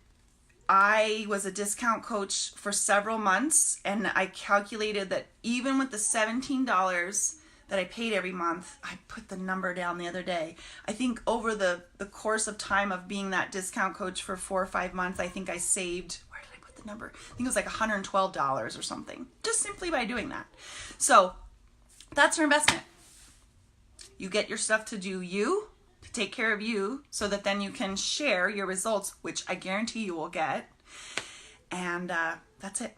I was a discount coach for several months, and I calculated that even with the $17 that I paid every month, I put the number down the other day. I think over the course of time of being that discount coach for 4 or 5 months, I think I saved, where did I put the number? I think it was like $112 or something, just simply by doing that. So that's your investment. You get your stuff to do you, to take care of you, so that then you can share your results, which I guarantee you will get. And that's it.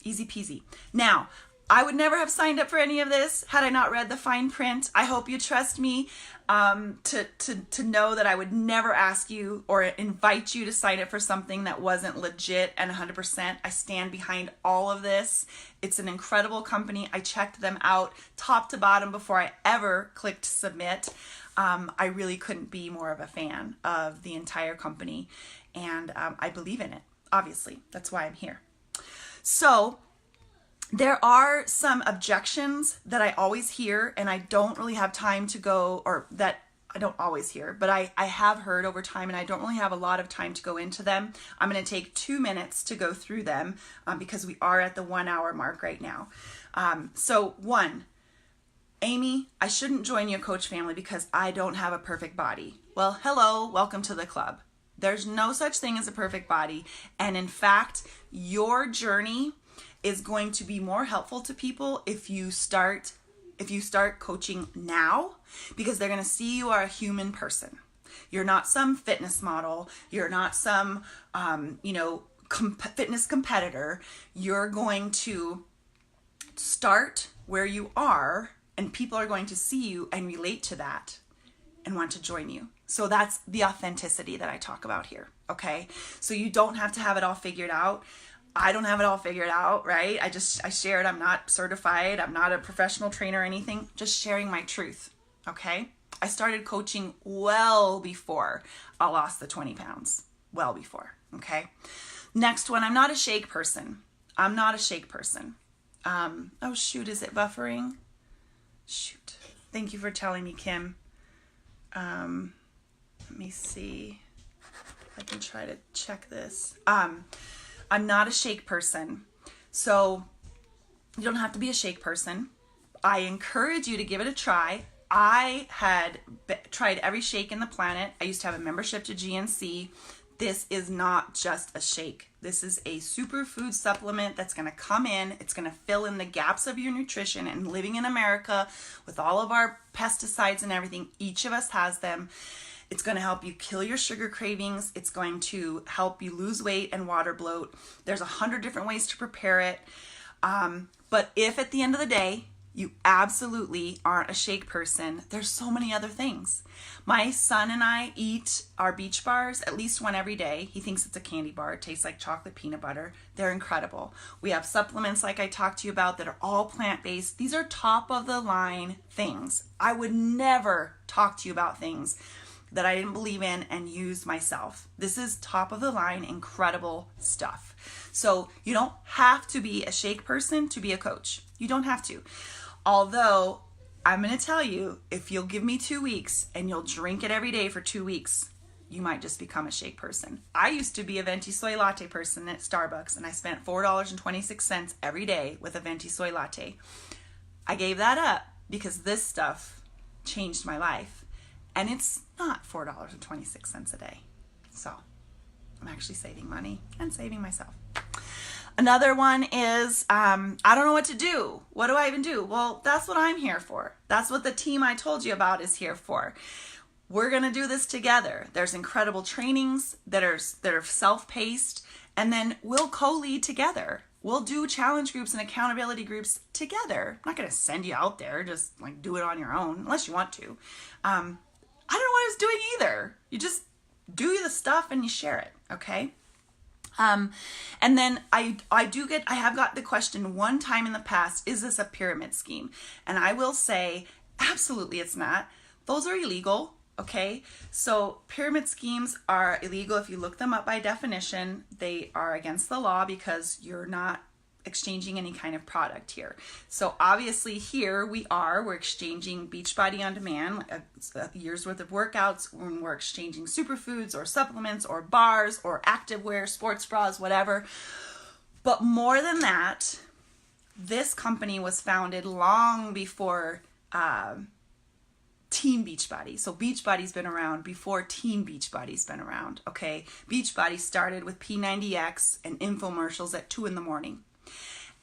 Easy peasy. Now, I would never have signed up for any of this had I not read the fine print. I hope you trust me to know that I would never ask you or invite you to sign up for something that wasn't legit and 100%. I stand behind all of this. It's an incredible company. I checked them out top to bottom before I ever clicked submit. I really couldn't be more of a fan of the entire company, and I believe in it, obviously. That's why I'm here. So There are some objections that I always hear, and I don't really have time to go, or that I don't always hear, but I have heard over time, and I don't really have a lot of time to go into them. I'm going to take 2 minutes to go through them because we are at the 1 hour mark right now. So one, Amy, I shouldn't join your coach family because I don't have a perfect body. Well, hello, welcome to the club. There's no such thing as a perfect body. And in fact, your journey is going to be more helpful to people if you start coaching now, because they're going to see you are a human person. You're not some fitness model. You're not some, fitness competitor. You're going to start where you are, and people are going to see you and relate to that and want to join you. So that's the authenticity that I talk about here. Okay. So you don't have to have it all figured out. I don't have it all figured out, right? I shared, I'm not certified. I'm not a professional trainer or anything, just sharing my truth. Okay. I started coaching well before I lost the 20 pounds, well before. Okay. Next one. I'm not a shake person. I'm not a shake person. Oh shoot. Is it buffering? Shoot. Thank you for telling me, Kim. Let me see. I can try to check this. I'm not a shake person. So you don't have to be a shake person. I encourage you to give it a try. I had tried every shake in the planet. I used to have a membership to GNC. This is not just a shake. This is a superfood supplement that's going to come in. It's going to fill in the gaps of your nutrition. And living in America with all of our pesticides and everything, each of us has them. It's going to help you kill your sugar cravings. It's going to help you lose weight and water bloat. There's 100 different ways to prepare it. But if at the end of the day, you absolutely aren't a shake person, there's so many other things. My son and I eat our beach bars at least one every day. He thinks it's a candy bar. It tastes like chocolate peanut butter. They're incredible. We have supplements like I talked to you about that are all plant-based. These are top of the line things. I would never talk to you about things that I didn't believe in and use myself. This is top of the line, incredible stuff. So you don't have to be a shake person to be a coach. You don't have to. Although I'm going to tell you, if you'll give me 2 weeks and you'll drink it every day for 2 weeks, you might just become a shake person. I used to be a venti soy latte person at Starbucks, and I spent $4.26 every day with a venti soy latte. I gave that up because this stuff changed my life. And it's not $4.26 a day. So I'm actually saving money and saving myself. Another one is, I don't know what to do. What do I even do? Well, that's what I'm here for. That's what the team I told you about is here for. We're going to do this together. There's incredible trainings that are self-paced, and then we'll co-lead together. We'll do challenge groups and accountability groups together. I'm not going to send you out there, just like do it on your own, unless you want to. I don't know what I was doing either. You just do the stuff and you share it, okay? And then I have got the question one time in the past, is this a pyramid scheme? And I will say, absolutely it's not. Those are illegal, okay? So pyramid schemes are illegal if you look them up by definition. They are against the law because you're not exchanging any kind of product here. So obviously here we're exchanging Beachbody On Demand, a year's worth of workouts, when we're exchanging superfoods or supplements or bars or activewear, sports bras, whatever. But more than that, this company was founded long before Team Beachbody. So Beachbody's been around before Team Beachbody's been around, okay? Beachbody started with P90X and infomercials at 2 a.m.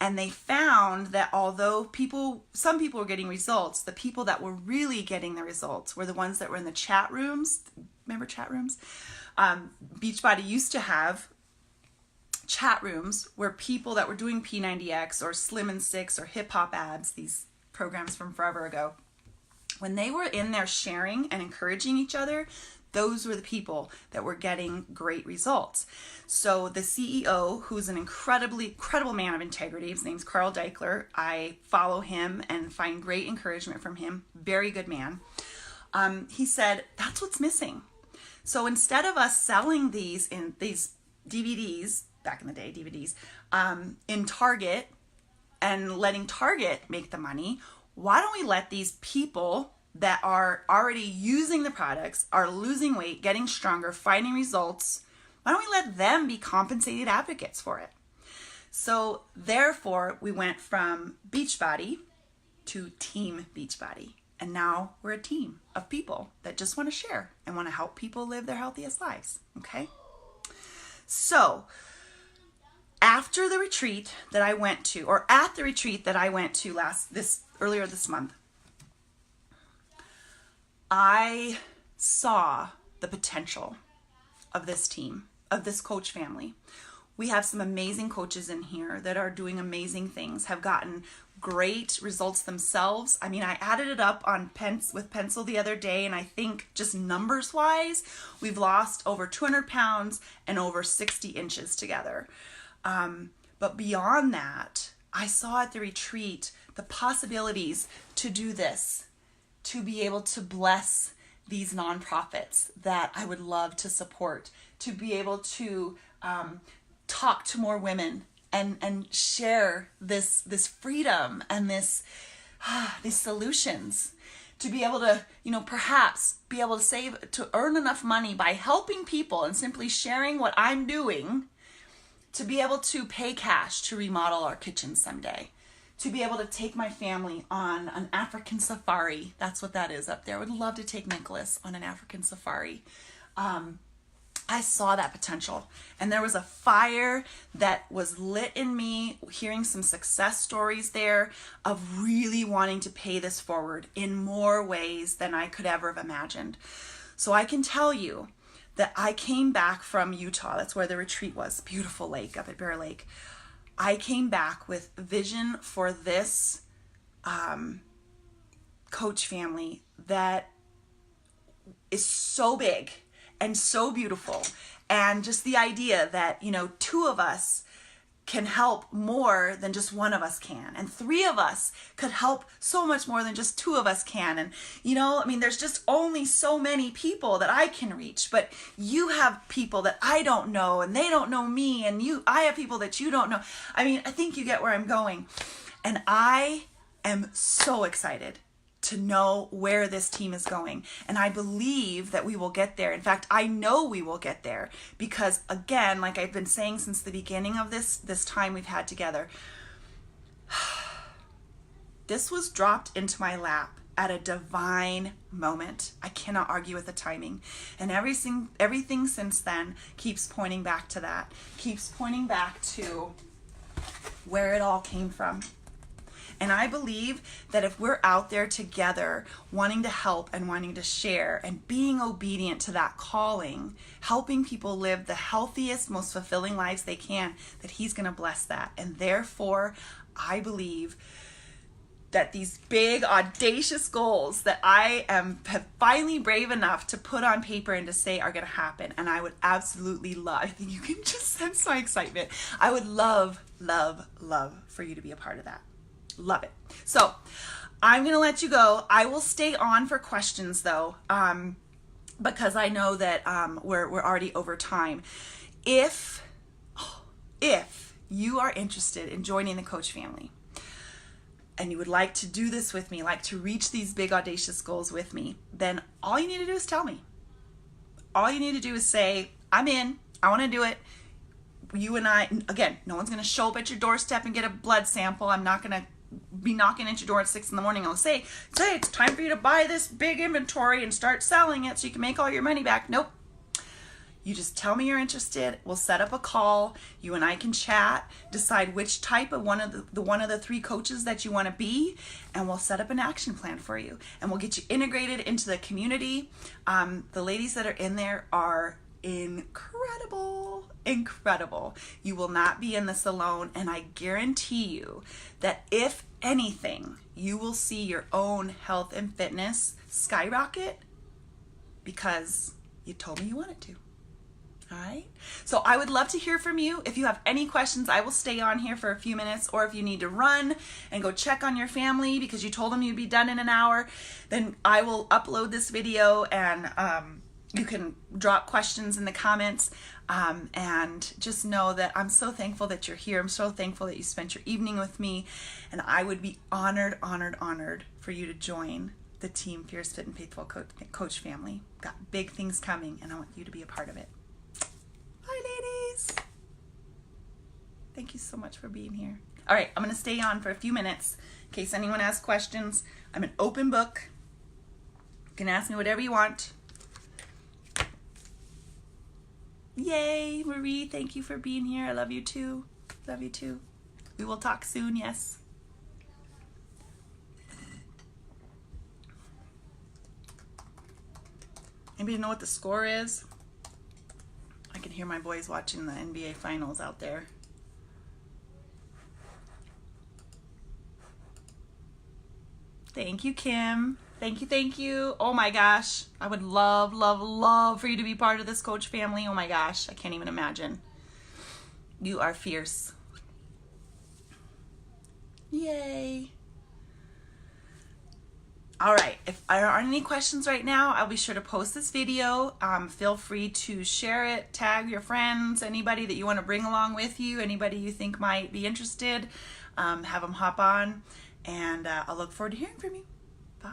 And they found that although some people were getting results, the people that were really getting the results were the ones that were in the chat rooms. Remember chat rooms? Beachbody used to have chat rooms where people that were doing P90X or Slim and Six or Hip Hop Abs, these programs from forever ago, when they were in there sharing and encouraging each other, those were the people that were getting great results. So the CEO, who's an incredible man of integrity, his name's Carl Deichler. I follow him and find great encouragement from him. Very good man. He said, that's what's missing. So instead of us selling these DVDs, back in the day, DVDs, in Target and letting Target make the money, why don't we let these people that are already using the products, are losing weight, getting stronger, finding results, why don't we let them be compensated advocates for it? So therefore, we went from Beachbody to Team Beachbody. And now we're a team of people that just want to share and want to help people live their healthiest lives, okay? So after the retreat that I went to, or at the retreat that I went to earlier this month, I saw the potential of this team, of this coach family. We have some amazing coaches in here that are doing amazing things, have gotten great results themselves. I mean, I added it up on with pencil the other day, and I think just numbers wise, we've lost over 200 pounds and over 60 inches together. But beyond that, I saw at the retreat the possibilities to do this, to be able to bless these nonprofits that I would love to support, to be able to talk to more women and share this freedom and these solutions, to be able to, perhaps be able to earn enough money by helping people and simply sharing what I'm doing, to be able to pay cash to remodel our kitchen someday, to be able to take my family on an African safari. That's what that is up there. I would love to take Nicholas on an African safari. I saw that potential, and there was a fire that was lit in me, hearing some success stories there of really wanting to pay this forward in more ways than I could ever have imagined. So I can tell you that I came back from Utah. That's where the retreat was, beautiful lake up at Bear Lake. I came back with vision for this coach family that is so big and so beautiful. And just the idea that, two of us can help more than just one of us can. And three of us could help so much more than just two of us can. And, there's just only so many people that I can reach. But you have people that I don't know, and they don't know me. And I have people that you don't know. I think you get where I'm going. And I am so excited to know where this team is going. And I believe that we will get there. In fact, I know we will get there because, again, like I've been saying since the beginning of this time we've had together, this was dropped into my lap at a divine moment. I cannot argue with the timing. And everything since then keeps pointing back to that, keeps pointing back to where it all came from. And I believe that if we're out there together wanting to help and wanting to share and being obedient to that calling, helping people live the healthiest, most fulfilling lives they can, that He's going to bless that. And therefore, I believe that these big, audacious goals that I am finally brave enough to put on paper and to say are going to happen. And I would absolutely love, I think you can just sense my excitement. I would love, love, love for you to be a part of that. Love it. So I'm going to let you go. I will stay on for questions though, because I know that we're already over time. If you are interested in joining the Coach family and you would like to do this with me, like to reach these big audacious goals with me, then all you need to do is tell me. All you need to do is say, I'm in, I want to do it. You and I, again, no one's going to show up at your doorstep and get a blood sample. I'm not going to be knocking at your door at 6 a.m. I'll say, it's time for you to buy this big inventory and start selling it so you can make all your money back. Nope. You just tell me you're interested. We'll set up a call. You and I can chat, decide which type of one of the three coaches that you want to be, and we'll set up an action plan for you. And we'll get you integrated into the community. The ladies that are in there are incredible. You will not be in this alone, and I guarantee you that if anything, you will see your own health and fitness skyrocket because you told me you wanted to. All right. So I would love to hear from you. If you have any questions, I will stay on here for a few minutes, or if you need to run and go check on your family because you told them you'd be done in an hour, then I will upload this video and You can drop questions in the comments, and just know that I'm so thankful that you're here. I'm so thankful that you spent your evening with me, and I would be honored for you to join the Team Fierce, Fit, and Faithful Coach family. Got big things coming, and I want you to be a part of it. Bye, ladies. Thank you so much for being here. All right, I'm going to stay on for a few minutes in case anyone has questions. I'm an open book. You can ask me whatever you want. Yay, Marie, thank you for being here. I love you too. Love you too. We will talk soon, yes. Anybody know what the score is? I can hear my boys watching the NBA finals out there. Thank you, Kim. Thank you. Oh my gosh. I would love for you to be part of this coach family. Oh my gosh. I can't even imagine. You are fierce. Yay. All right. If there aren't any questions right now, I'll be sure to post this video. Feel free to share it, tag your friends, anybody that you want to bring along with you, anybody you think might be interested. Have them hop on, and I'll look forward to hearing from you. Bye.